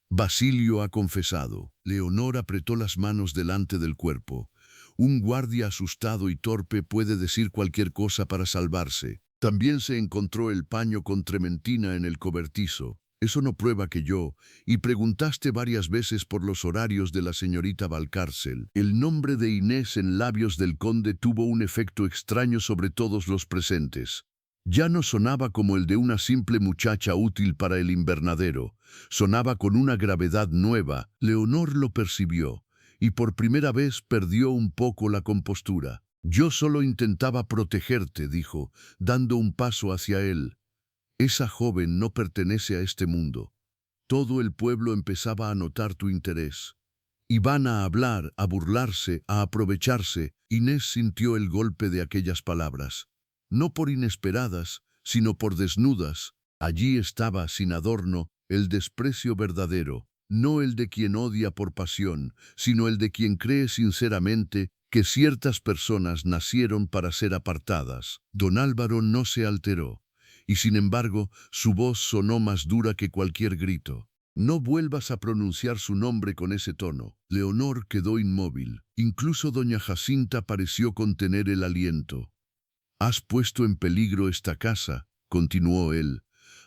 Basilio ha confesado. Leonor apretó las manos delante del cuerpo. Un guardia asustado y torpe puede decir cualquier cosa para salvarse. También se encontró el paño con trementina en el cobertizo. Eso no prueba que yo. Y preguntaste varias veces por los horarios de la señorita Valcárcel. El nombre de Inés en labios del conde tuvo un efecto extraño sobre todos los presentes. Ya no sonaba como el de una simple muchacha útil para el invernadero. Sonaba con una gravedad nueva. Leonor lo percibió y por primera vez perdió un poco la compostura. Yo solo intentaba protegerte, dijo, dando un paso hacia él. Esa joven no pertenece a este mundo. Todo el pueblo empezaba a notar tu interés. Iban a hablar, a burlarse, a aprovecharse. Inés sintió el golpe de aquellas palabras. No por inesperadas, sino por desnudas. Allí estaba, sin adorno, el desprecio verdadero. No el de quien odia por pasión, sino el de quien cree sinceramente que ciertas personas nacieron para ser apartadas. Don Álvaro no se alteró, y sin embargo su voz sonó más dura que cualquier grito. No vuelvas a pronunciar su nombre con ese tono. Leonor quedó inmóvil. Incluso doña Jacinta pareció contener el aliento. Has puesto en peligro esta casa, continuó él.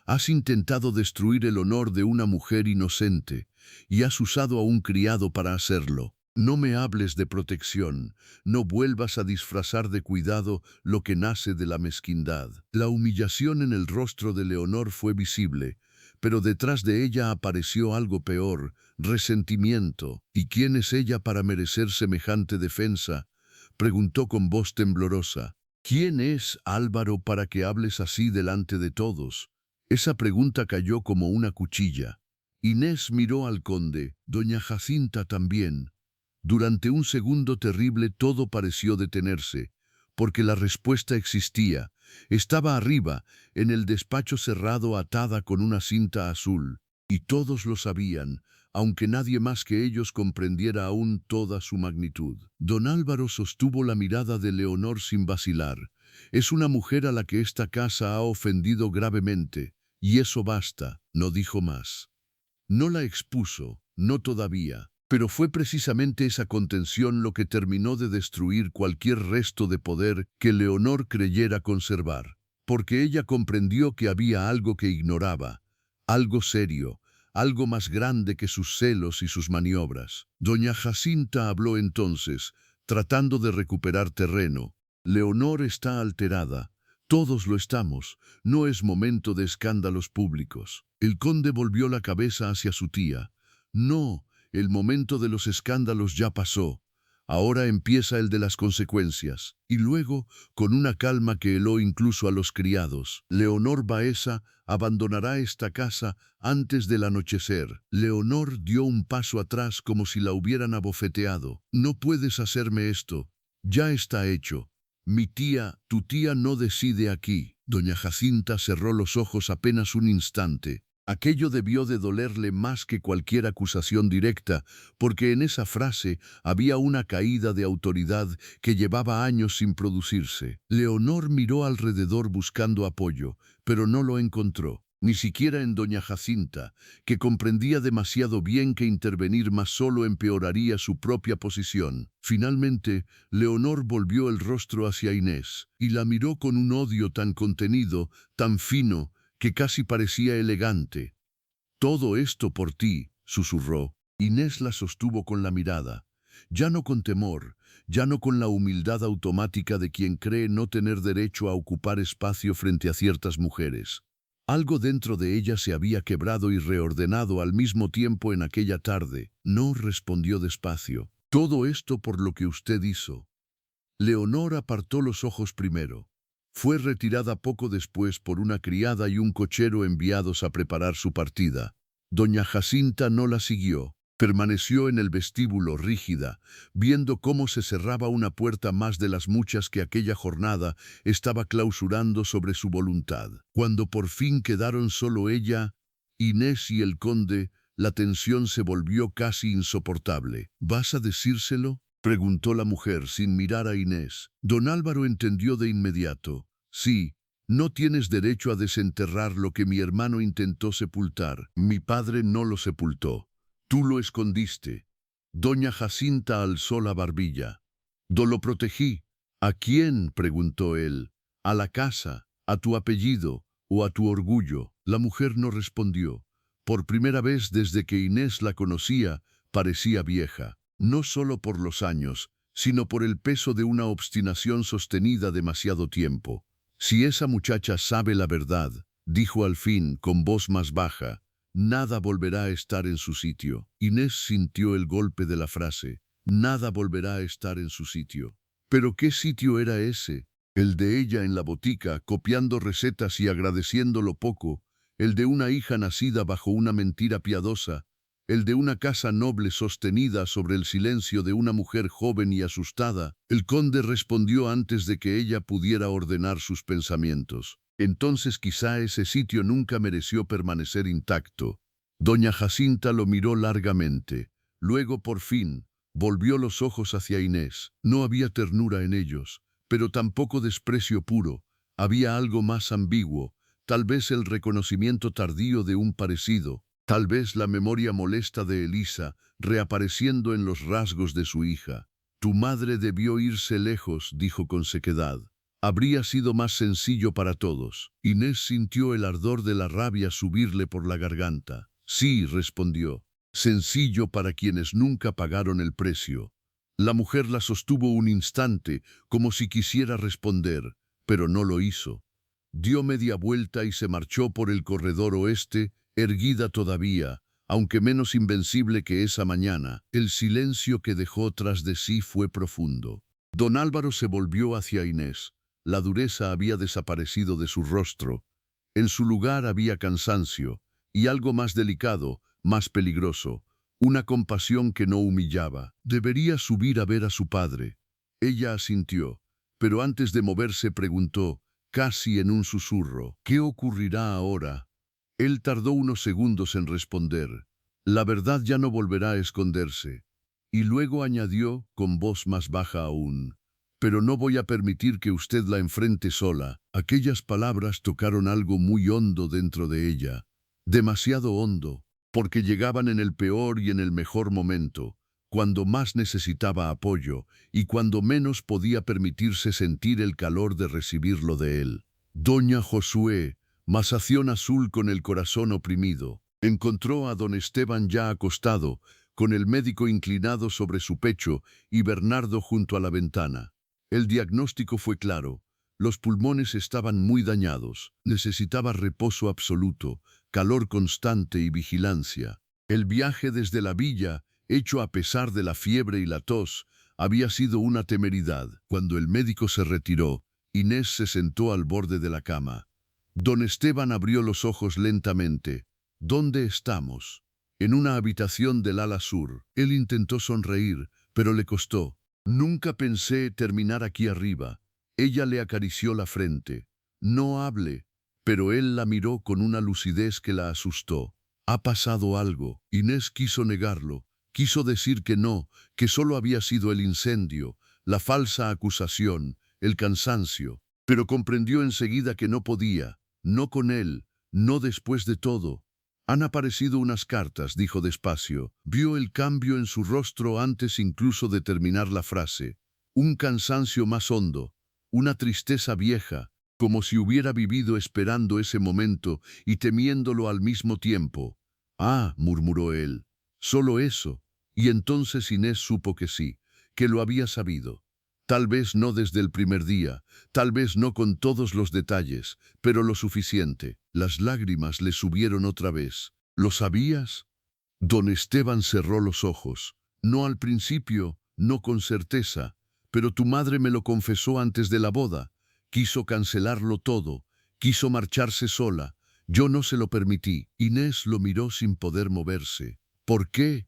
Has intentado destruir el honor de una mujer inocente y has usado a un criado para hacerlo. No me hables de protección, no vuelvas a disfrazar de cuidado lo que nace de la mezquindad. La humillación en el rostro de Leonor fue visible, pero detrás de ella apareció algo peor, resentimiento. ¿Y quién es ella para merecer semejante defensa?, preguntó con voz temblorosa. ¿Quién es Álvaro para que hables así delante de todos? Esa pregunta cayó como una cuchilla. Inés miró al conde, doña Jacinta también. Durante un segundo terrible todo pareció detenerse, porque la respuesta existía. Estaba arriba, en el despacho cerrado atada con una cinta azul. Y todos lo sabían, aunque nadie más que ellos comprendiera aún toda su magnitud. Don Álvaro sostuvo la mirada de Leonor sin vacilar. Es una mujer a la que esta casa ha ofendido gravemente, y eso basta, no dijo más. No la expuso, no todavía, pero fue precisamente esa contención lo que terminó de destruir cualquier resto de poder que Leonor creyera conservar, porque ella comprendió que había algo que ignoraba, algo serio, algo más grande que sus celos y sus maniobras. Doña Jacinta habló entonces, tratando de recuperar terreno. Leonor está alterada. Todos lo estamos. No es momento de escándalos públicos. El conde volvió la cabeza hacia su tía. No, el momento de los escándalos ya pasó. Ahora empieza el de las consecuencias. Y luego, con una calma que heló incluso a los criados, Leonor Baeza abandonará esta casa antes del anochecer. Leonor dio un paso atrás como si la hubieran abofeteado. No puedes hacerme esto. Ya está hecho. Tu tía no decide aquí. Doña Jacinta cerró los ojos apenas un instante. Aquello debió de dolerle más que cualquier acusación directa, porque en esa frase había una caída de autoridad que llevaba años sin producirse. Leonor miró alrededor buscando apoyo, pero no lo encontró. Ni siquiera en doña Jacinta, que comprendía demasiado bien que intervenir más solo empeoraría su propia posición. Finalmente, Leonor volvió el rostro hacia Inés, y la miró con un odio tan contenido, tan fino, que casi parecía elegante. «Todo esto por ti», susurró. Inés la sostuvo con la mirada. Ya no con temor, ya no con la humildad automática de quien cree no tener derecho a ocupar espacio frente a ciertas mujeres. Algo dentro de ella se había quebrado y reordenado al mismo tiempo en aquella tarde. No, respondió despacio. «Todo esto por lo que usted hizo». Leonor apartó los ojos primero. Fue retirada poco después por una criada y un cochero enviados a preparar su partida. Doña Jacinta no la siguió. Permaneció en el vestíbulo rígida, viendo cómo se cerraba una puerta más de las muchas que aquella jornada estaba clausurando sobre su voluntad. Cuando por fin quedaron solo ella, Inés y el conde, la tensión se volvió casi insoportable. «¿Vas a decírselo?», preguntó la mujer sin mirar a Inés. Don Álvaro entendió de inmediato. «Sí, no tienes derecho a desenterrar lo que mi hermano intentó sepultar. Mi padre no lo sepultó. Tú lo escondiste». Doña Jacinta alzó la barbilla. «Lo protegí». «¿A quién?», preguntó él. «¿A la casa, a tu apellido o a tu orgullo?». La mujer no respondió. Por primera vez desde que Inés la conocía, parecía vieja. No solo por los años, sino por el peso de una obstinación sostenida demasiado tiempo. «Si esa muchacha sabe la verdad», dijo al fin con voz más baja, «nada volverá a estar en su sitio». Inés sintió el golpe de la frase. Nada volverá a estar en su sitio. ¿Pero qué sitio era ese? El de ella en la botica, copiando recetas y agradeciendo lo poco, el de una hija nacida bajo una mentira piadosa, el de una casa noble sostenida sobre el silencio de una mujer joven y asustada. El conde respondió antes de que ella pudiera ordenar sus pensamientos. Entonces quizá ese sitio nunca mereció permanecer intacto. Doña Jacinta lo miró largamente. Luego, por fin, volvió los ojos hacia Inés. No había ternura en ellos, pero tampoco desprecio puro. Había algo más ambiguo, tal vez el reconocimiento tardío de un parecido. Tal vez la memoria molesta de Elisa reapareciendo en los rasgos de su hija. Tu madre debió irse lejos, dijo con sequedad. Habría sido más sencillo para todos. Inés sintió el ardor de la rabia subirle por la garganta. Sí, respondió. Sencillo para quienes nunca pagaron el precio. La mujer la sostuvo un instante, como si quisiera responder, pero no lo hizo. Dio media vuelta y se marchó por el corredor oeste, erguida todavía, aunque menos invencible que esa mañana. El silencio que dejó tras de sí fue profundo. Don Álvaro se volvió hacia Inés. La dureza había desaparecido de su rostro. En su lugar había cansancio, y algo más delicado, más peligroso, una compasión que no humillaba. Debería subir a ver a su padre. Ella asintió, pero antes de moverse preguntó, casi en un susurro, ¿qué ocurrirá ahora? Él tardó unos segundos en responder. La verdad ya no volverá a esconderse. Y luego añadió, con voz más baja aún, pero no voy a permitir que usted la enfrente sola. Aquellas palabras tocaron algo muy hondo dentro de ella, demasiado hondo, porque llegaban en el peor y en el mejor momento, cuando más necesitaba apoyo y cuando menos podía permitirse sentir el calor de recibirlo de él. Doña Josué, mazación azul con el corazón oprimido, encontró a don Esteban ya acostado, con el médico inclinado sobre su pecho y Bernardo junto a la ventana. El diagnóstico fue claro. Los pulmones estaban muy dañados. Necesitaba reposo absoluto, calor constante y vigilancia. El viaje desde la villa, hecho a pesar de la fiebre y la tos, había sido una temeridad. Cuando el médico se retiró, Inés se sentó al borde de la cama. Don Esteban abrió los ojos lentamente. ¿Dónde estamos? En una habitación del ala sur. Él intentó sonreír, pero le costó. Nunca pensé terminar aquí arriba. Ella le acarició la frente. No hable, pero él la miró con una lucidez que la asustó. Ha pasado algo. Inés quiso negarlo. Quiso decir que no, que solo había sido el incendio, la falsa acusación, el cansancio. Pero comprendió enseguida que no podía. No con él, no después de todo. Han aparecido unas cartas, dijo despacio. Vio el cambio en su rostro antes incluso de terminar la frase. Un cansancio más hondo, una tristeza vieja, como si hubiera vivido esperando ese momento y temiéndolo al mismo tiempo. Ah, murmuró él, solo eso. Y entonces Inés supo que sí, que lo había sabido. Tal vez no desde el primer día, tal vez no con todos los detalles, pero lo suficiente. Las lágrimas le subieron otra vez. ¿Lo sabías? Don Esteban cerró los ojos. No al principio, no con certeza, pero tu madre me lo confesó antes de la boda. Quiso cancelarlo todo, quiso marcharse sola. Yo no se lo permití. Inés lo miró sin poder moverse. ¿Por qué?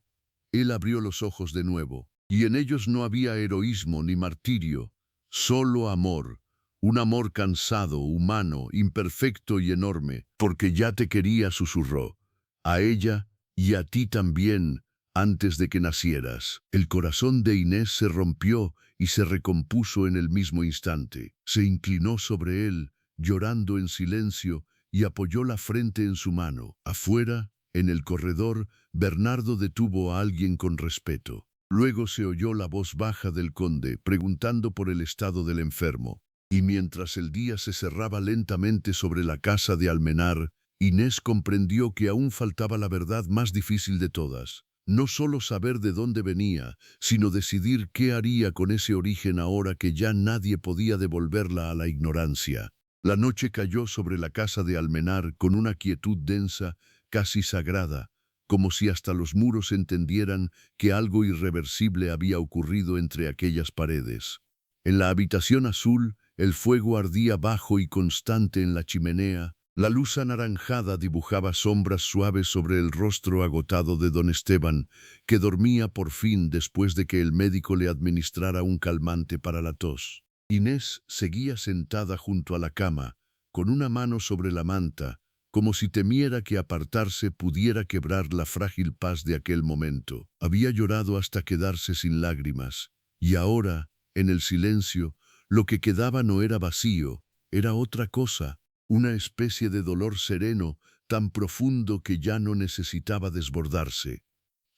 Él abrió los ojos de nuevo. Y en ellos no había heroísmo ni martirio, solo amor, un amor cansado, humano, imperfecto y enorme, porque ya te quería, susurró, a ella y a ti también, antes de que nacieras. El corazón de Inés se rompió y se recompuso en el mismo instante. Se inclinó sobre él, llorando en silencio, y apoyó la frente en su mano. Afuera, en el corredor, Bernardo detuvo a alguien con respeto. Luego se oyó la voz baja del conde, preguntando por el estado del enfermo. Y mientras el día se cerraba lentamente sobre la casa de Almenar, Inés comprendió que aún faltaba la verdad más difícil de todas. No solo saber de dónde venía, sino decidir qué haría con ese origen ahora que ya nadie podía devolverla a la ignorancia. La noche cayó sobre la casa de Almenar con una quietud densa, casi sagrada, como si hasta los muros entendieran que algo irreversible había ocurrido entre aquellas paredes. En la habitación azul, el fuego ardía bajo y constante en la chimenea, la luz anaranjada dibujaba sombras suaves sobre el rostro agotado de don Esteban, que dormía por fin después de que el médico le administrara un calmante para la tos. Inés seguía sentada junto a la cama, con una mano sobre la manta, como si temiera que apartarse pudiera quebrar la frágil paz de aquel momento. Había llorado hasta quedarse sin lágrimas, y ahora, en el silencio, lo que quedaba no era vacío, era otra cosa, una especie de dolor sereno, tan profundo que ya no necesitaba desbordarse.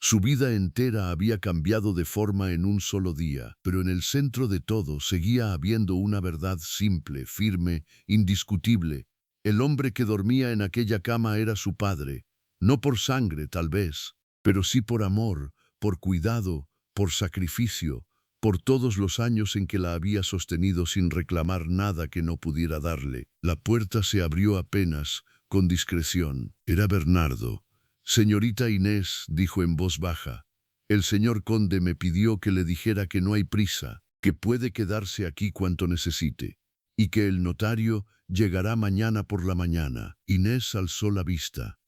Su vida entera había cambiado de forma en un solo día, pero en el centro de todo seguía habiendo una verdad simple, firme, indiscutible. El hombre que dormía en aquella cama era su padre, no por sangre tal vez, pero sí por amor, por cuidado, por sacrificio, por todos los años en que la había sostenido sin reclamar nada que no pudiera darle. La puerta se abrió apenas, con discreción. Era Bernardo. «Señorita Inés», dijo en voz baja, «el señor conde me pidió que le dijera que no hay prisa, que puede quedarse aquí cuanto necesite, y que el notario llegará mañana por la mañana». Inés alzó la vista.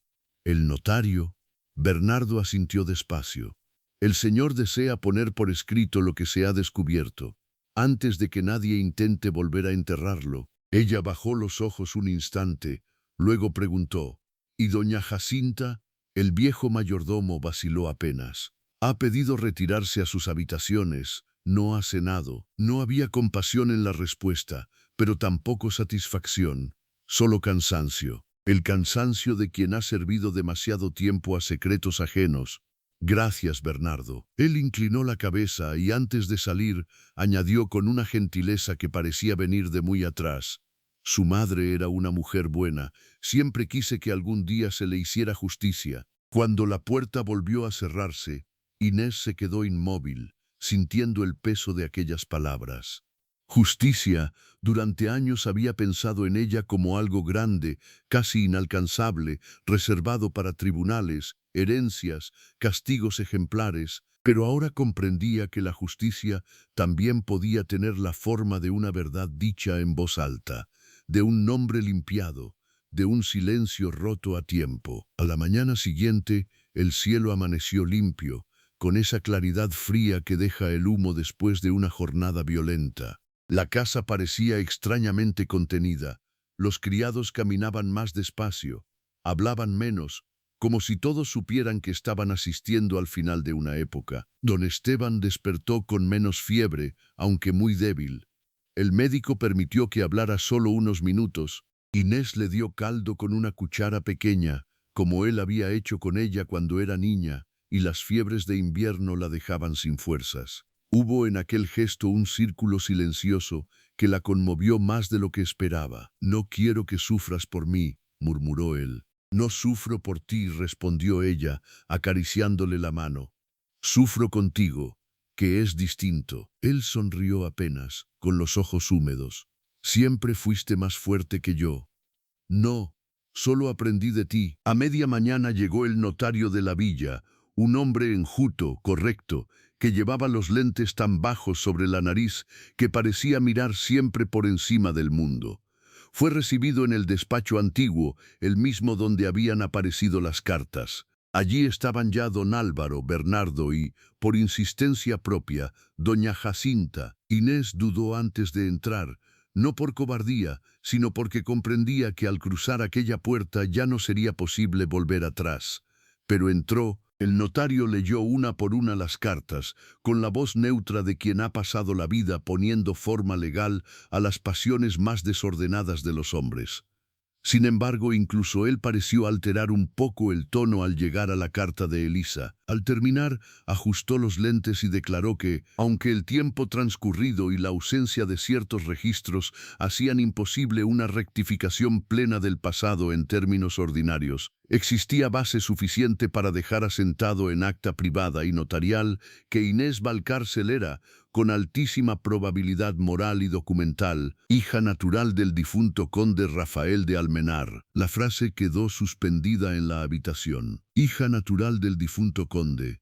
«¿El notario?». Bernardo asintió despacio. «El señor desea poner por escrito lo que se ha descubierto, antes de que nadie intente volver a enterrarlo». Ella bajó los ojos un instante, luego preguntó, «¿Y doña Jacinta?». El viejo mayordomo vaciló apenas. «Ha pedido retirarse a sus habitaciones, no ha cenado». No había compasión en la respuesta, pero tampoco satisfacción, solo cansancio. El cansancio de quien ha servido demasiado tiempo a secretos ajenos. «Gracias, Bernardo». Él inclinó la cabeza y antes de salir, añadió con una gentileza que parecía venir de muy atrás, «Su madre era una mujer buena, siempre quise que algún día se le hiciera justicia». Cuando la puerta volvió a cerrarse, Inés se quedó inmóvil, sintiendo el peso de aquellas palabras. Justicia, durante años había pensado en ella como algo grande, casi inalcanzable, reservado para tribunales, herencias, castigos ejemplares, pero ahora comprendía que la justicia también podía tener la forma de una verdad dicha en voz alta, de un nombre limpiado, de un silencio roto a tiempo. A la mañana siguiente, el cielo amaneció limpio, con esa claridad fría que deja el humo después de una jornada violenta. La casa parecía extrañamente contenida. Los criados caminaban más despacio, hablaban menos, como si todos supieran que estaban asistiendo al final de una época. Don Esteban despertó con menos fiebre, aunque muy débil. El médico permitió que hablara solo unos minutos. Inés le dio caldo con una cuchara pequeña, como él había hecho con ella cuando era niña, y las fiebres de invierno la dejaban sin fuerzas. Hubo en aquel gesto un círculo silencioso que la conmovió más de lo que esperaba. «No quiero que sufras por mí», murmuró él. «No sufro por ti», respondió ella, acariciándole la mano. «Sufro contigo, que es distinto». Él sonrió apenas, con los ojos húmedos. «Siempre fuiste más fuerte que yo». «No, solo aprendí de ti». A media mañana llegó el notario de la villa, un hombre enjuto, correcto, que llevaba los lentes tan bajos sobre la nariz que parecía mirar siempre por encima del mundo. Fue recibido en el despacho antiguo, el mismo donde habían aparecido las cartas. Allí estaban ya don Álvaro, Bernardo y, por insistencia propia, doña Jacinta. Inés dudó antes de entrar, no por cobardía, sino porque comprendía que al cruzar aquella puerta ya no sería posible volver atrás. Pero entró. El notario leyó una por una las cartas, con la voz neutra de quien ha pasado la vida poniendo forma legal a las pasiones más desordenadas de los hombres. Sin embargo, incluso él pareció alterar un poco el tono al llegar a la carta de Elisa. Al terminar, ajustó los lentes y declaró que, aunque el tiempo transcurrido y la ausencia de ciertos registros hacían imposible una rectificación plena del pasado en términos ordinarios, existía base suficiente para dejar asentado en acta privada y notarial que Inés Valcárcel era, con altísima probabilidad moral y documental, hija natural del difunto conde Rafael de Almenar. La frase quedó suspendida en la habitación. Hija natural del difunto conde.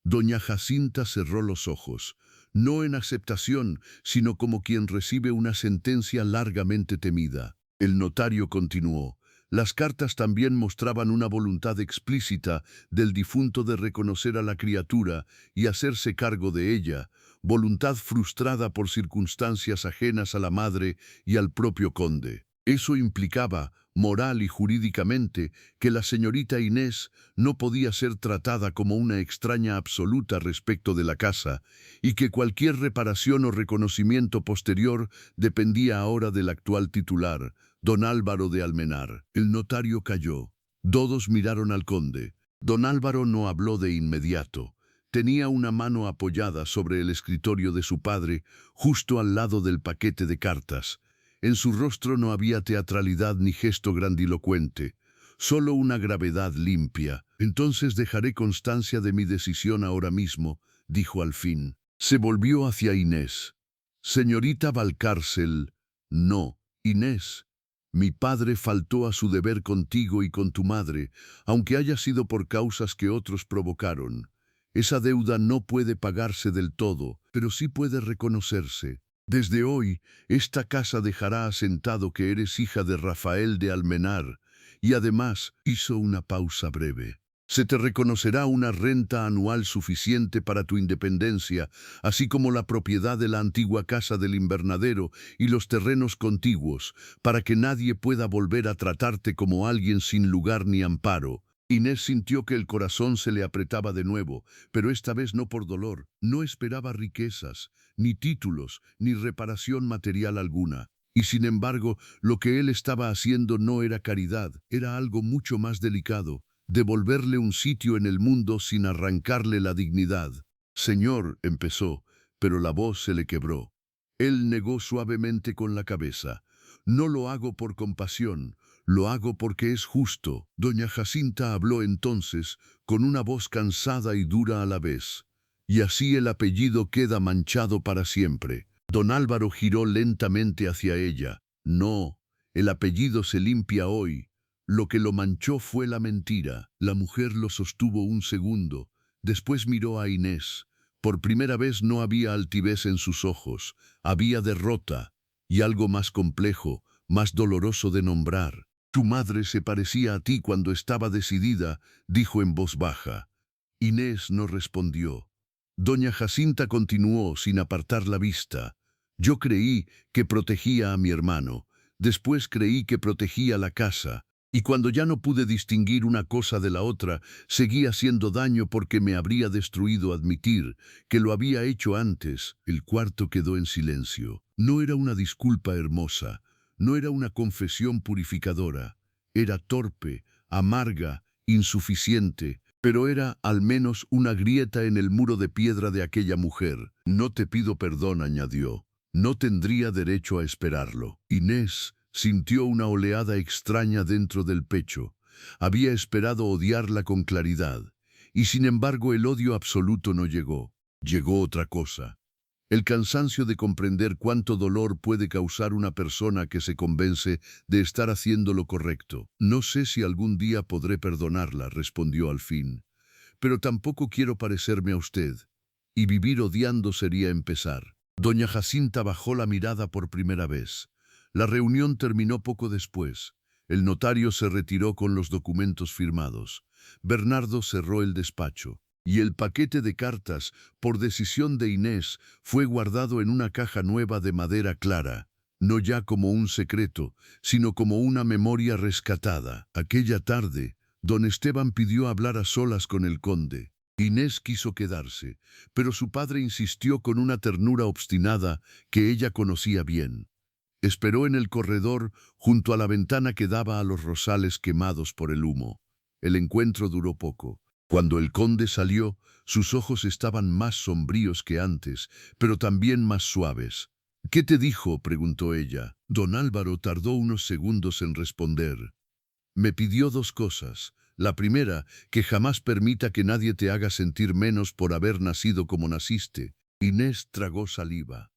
Doña Jacinta cerró los ojos, no en aceptación, sino como quien recibe una sentencia largamente temida. El notario continuó. Las cartas también mostraban una voluntad explícita del difunto de reconocer a la criatura y hacerse cargo de ella, voluntad frustrada por circunstancias ajenas a la madre y al propio conde. Eso implicaba, moral y jurídicamente, que la señorita Inés no podía ser tratada como una extraña absoluta respecto de la casa, y que cualquier reparación o reconocimiento posterior dependía ahora del actual titular, don Álvaro de Almenar. El notario calló. Todos miraron al conde. Don Álvaro no habló de inmediato. Tenía una mano apoyada sobre el escritorio de su padre, justo al lado del paquete de cartas. En su rostro no había teatralidad ni gesto grandilocuente, solo una gravedad limpia. Entonces dejaré constancia de mi decisión ahora mismo, dijo al fin. Se volvió hacia Inés. Señorita Valcárcel, no, Inés. Mi padre faltó a su deber contigo y con tu madre, aunque haya sido por causas que otros provocaron. Esa deuda no puede pagarse del todo, pero sí puede reconocerse. Desde hoy, esta casa dejará asentado que eres hija de Rafael de Almenar, y además hizo una pausa breve. Se te reconocerá una renta anual suficiente para tu independencia, así como la propiedad de la antigua casa del invernadero y los terrenos contiguos, para que nadie pueda volver a tratarte como alguien sin lugar ni amparo. Inés sintió que el corazón se le apretaba de nuevo, pero esta vez no por dolor. No esperaba riquezas, ni títulos, ni reparación material alguna. Y sin embargo, lo que él estaba haciendo no era caridad, era algo mucho más delicado: devolverle un sitio en el mundo sin arrancarle la dignidad. Señor, empezó, pero la voz se le quebró. Él negó suavemente con la cabeza. No lo hago por compasión, lo hago porque es justo. Doña Jacinta habló entonces, con una voz cansada y dura a la vez. Y así el apellido queda manchado para siempre. Don Álvaro giró lentamente hacia ella. No, el apellido se limpia hoy. Lo que lo manchó fue la mentira. La mujer lo sostuvo un segundo. Después miró a Inés. Por primera vez no había altivez en sus ojos. Había derrota. Y algo más complejo, más doloroso de nombrar. Tu madre se parecía a ti cuando estaba decidida, dijo en voz baja. Inés no respondió. Doña Jacinta continuó sin apartar la vista. Yo creí que protegía a mi hermano. Después creí que protegía la casa. Y cuando ya no pude distinguir una cosa de la otra, seguí haciendo daño porque me habría destruido admitir que lo había hecho antes. El cuarto quedó en silencio. No era una disculpa hermosa, no era una confesión purificadora. Era torpe, amarga, insuficiente, pero era al menos una grieta en el muro de piedra de aquella mujer. No te pido perdón, añadió. No tendría derecho a esperarlo. Inés sintió una oleada extraña dentro del pecho. Había esperado odiarla con claridad, y sin embargo el odio absoluto no llegó. Llegó otra cosa. El cansancio de comprender cuánto dolor puede causar una persona que se convence de estar haciendo lo correcto. No sé si algún día podré perdonarla, respondió al fin, pero tampoco quiero parecerme a usted, y vivir odiando sería empezar. Doña Jacinta bajó la mirada por primera vez. La reunión terminó poco después. El notario se retiró con los documentos firmados. Bernardo cerró el despacho. Y el paquete de cartas, por decisión de Inés, fue guardado en una caja nueva de madera clara, no ya como un secreto, sino como una memoria rescatada. Aquella tarde, don Esteban pidió hablar a solas con el conde. Inés quiso quedarse, pero su padre insistió con una ternura obstinada que ella conocía bien. Esperó en el corredor, junto a la ventana que daba a los rosales quemados por el humo. El encuentro duró poco. Cuando el conde salió, sus ojos estaban más sombríos que antes, pero también más suaves. ¿Qué te dijo?, preguntó ella. Don Álvaro tardó unos segundos en responder. Me pidió dos cosas. La primera, que jamás permita que nadie te haga sentir menos por haber nacido como naciste. Inés tragó saliva.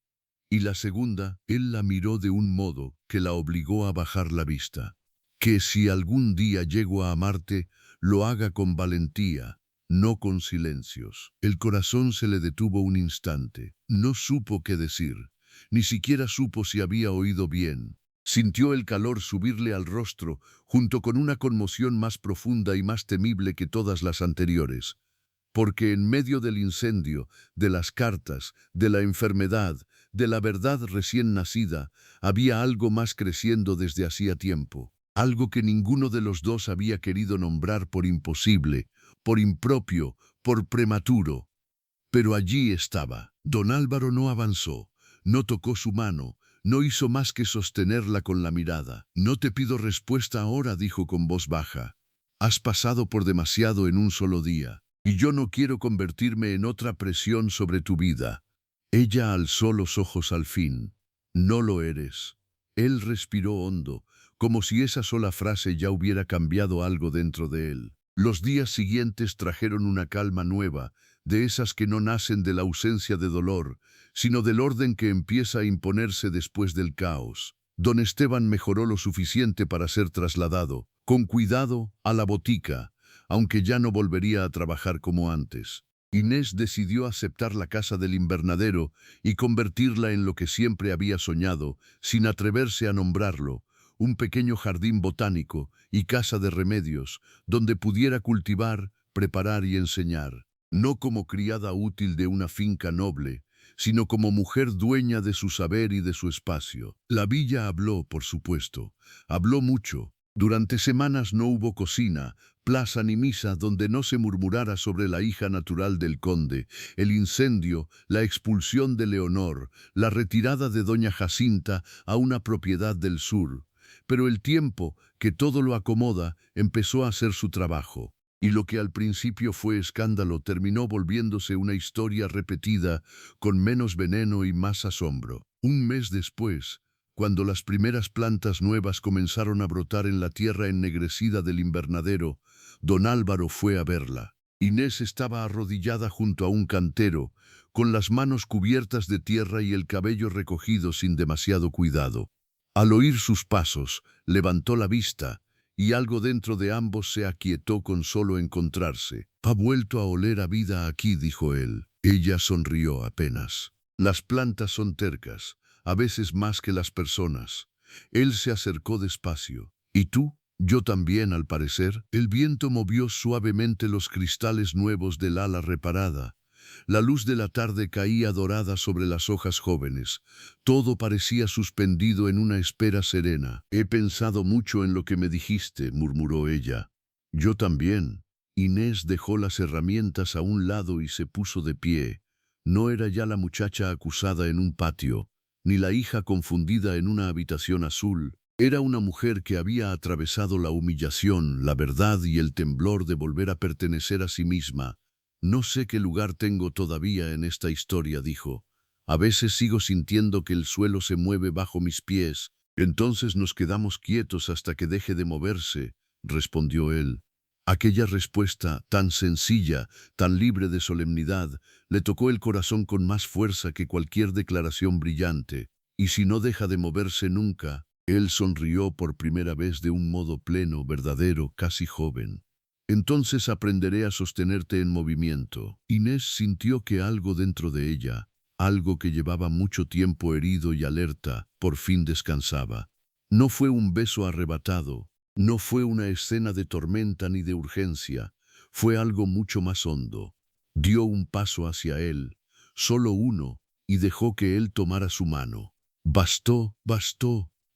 Y la segunda, él la miró de un modo que la obligó a bajar la vista. Que si algún día llego a amarte, lo haga con valentía, no con silencios. El corazón se le detuvo un instante. No supo qué decir. Ni siquiera supo si había oído bien. Sintió el calor subirle al rostro, junto con una conmoción más profunda y más temible que todas las anteriores. Porque en medio del incendio, de las cartas, de la enfermedad, de la verdad recién nacida, había algo más creciendo desde hacía tiempo. Algo que ninguno de los dos había querido nombrar por imposible, por impropio, por prematuro. Pero allí estaba. Don Álvaro no avanzó, no tocó su mano, no hizo más que sostenerla con la mirada. No te pido respuesta ahora, dijo con voz baja. Has pasado por demasiado en un solo día, y yo no quiero convertirme en otra presión sobre tu vida. Ella alzó los ojos al fin. No lo eres. Él respiró hondo, como si esa sola frase ya hubiera cambiado algo dentro de él. Los días siguientes trajeron una calma nueva, de esas que no nacen de la ausencia de dolor, sino del orden que empieza a imponerse después del caos. Don Esteban mejoró lo suficiente para ser trasladado, con cuidado, a la botica, aunque ya no volvería a trabajar como antes. Inés decidió aceptar la casa del invernadero y convertirla en lo que siempre había soñado, sin atreverse a nombrarlo, un pequeño jardín botánico y casa de remedios, donde pudiera cultivar, preparar y enseñar, no como criada útil de una finca noble, sino como mujer dueña de su saber y de su espacio. La villa habló, por supuesto, habló mucho. Durante semanas no hubo cocina, plaza ni misa donde no se murmurara sobre la hija natural del conde, el incendio, la expulsión de Leonor, la retirada de doña Jacinta a una propiedad del sur. Pero el tiempo, que todo lo acomoda, empezó a hacer su trabajo. Y lo que al principio fue escándalo terminó volviéndose una historia repetida, con menos veneno y más asombro. Un mes después, cuando las primeras plantas nuevas comenzaron a brotar en la tierra ennegrecida del invernadero, don Álvaro fue a verla. Inés estaba arrodillada junto a un cantero, con las manos cubiertas de tierra y el cabello recogido sin demasiado cuidado. Al oír sus pasos, levantó la vista, y algo dentro de ambos se aquietó con solo encontrarse. «Ha vuelto a oler a vida aquí», dijo él. Ella sonrió apenas. «Las plantas son tercas, a veces más que las personas». Él se acercó despacio. «¿Y tú?» «Yo también, al parecer». El viento movió suavemente los cristales nuevos del ala reparada. La luz de la tarde caía dorada sobre las hojas jóvenes. Todo parecía suspendido en una espera serena. «He pensado mucho en lo que me dijiste», murmuró ella. «Yo también». Inés dejó las herramientas a un lado y se puso de pie. No era ya la muchacha acusada en un patio, ni la hija confundida en una habitación azul. Era una mujer que había atravesado la humillación, la verdad y el temblor de volver a pertenecer a sí misma. «No sé qué lugar tengo todavía en esta historia», dijo. «A veces sigo sintiendo que el suelo se mueve bajo mis pies. Entonces nos quedamos quietos hasta que deje de moverse», respondió él. Aquella respuesta, tan sencilla, tan libre de solemnidad, le tocó el corazón con más fuerza que cualquier declaración brillante. «¿Y si no deja de moverse nunca?» Él sonrió por primera vez de un modo pleno, verdadero, casi joven. «Entonces aprenderé a sostenerte en movimiento». Inés sintió que algo dentro de ella, algo que llevaba mucho tiempo herido y alerta, por fin descansaba. No fue un beso arrebatado, no fue una escena de tormenta ni de urgencia, fue algo mucho más hondo. Dio un paso hacia él, solo uno, y dejó que él tomara su mano. Bastó,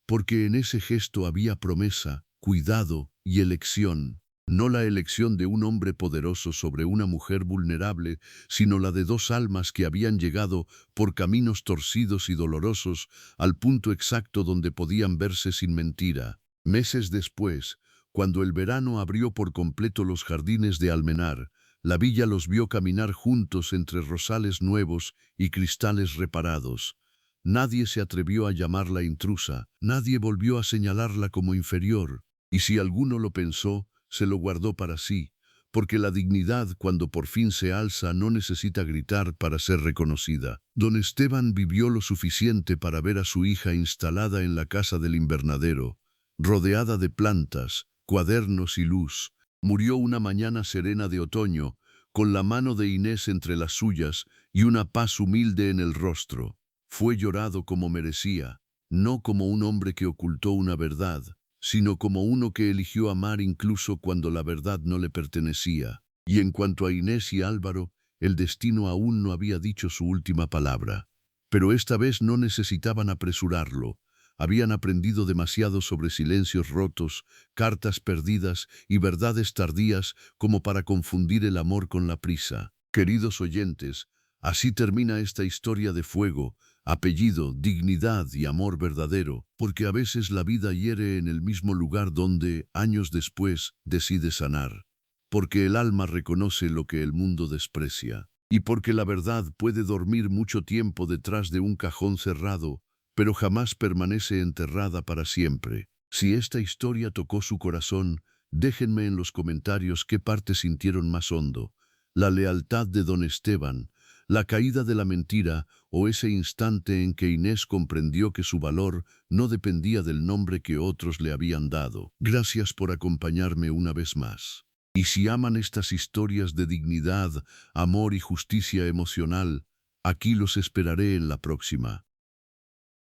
porque en ese gesto había promesa, cuidado y elección. No la elección de un hombre poderoso sobre una mujer vulnerable, sino la de dos almas que habían llegado por caminos torcidos y dolorosos al punto exacto donde podían verse sin mentira. Meses después, cuando el verano abrió por completo los jardines de Almenar, la villa los vio caminar juntos entre rosales nuevos y cristales reparados. Nadie se atrevió a llamarla intrusa, nadie volvió a señalarla como inferior, y si alguno lo pensó, se lo guardó para sí, porque la dignidad, cuando por fin se alza, no necesita gritar para ser reconocida. Don Esteban vivió lo suficiente para ver a su hija instalada en la casa del invernadero, rodeada de plantas, cuadernos y luz. Murió una mañana serena de otoño, con la mano de Inés entre las suyas y una paz humilde en el rostro. Fue llorado como merecía, no como un hombre que ocultó una verdad, sino como uno que eligió amar incluso cuando la verdad no le pertenecía. Y en cuanto a Inés y Álvaro, el destino aún no había dicho su última palabra. Pero esta vez no necesitaban apresurarlo. Habían aprendido demasiado sobre silencios rotos, cartas perdidas y verdades tardías como para confundir el amor con la prisa. Queridos oyentes, así termina esta historia de fuego, apellido, dignidad y amor verdadero, porque a veces la vida hiere en el mismo lugar donde, años después, decide sanar. Porque el alma reconoce lo que el mundo desprecia. Y porque la verdad puede dormir mucho tiempo detrás de un cajón cerrado, pero jamás permanece enterrada para siempre. Si esta historia tocó su corazón, déjenme en los comentarios qué parte sintieron más hondo. La lealtad de don Esteban, la caída de la mentira o ese instante en que Inés comprendió que su valor no dependía del nombre que otros le habían dado. Gracias por acompañarme una vez más. Y si aman estas historias de dignidad, amor y justicia emocional, aquí los esperaré en la próxima.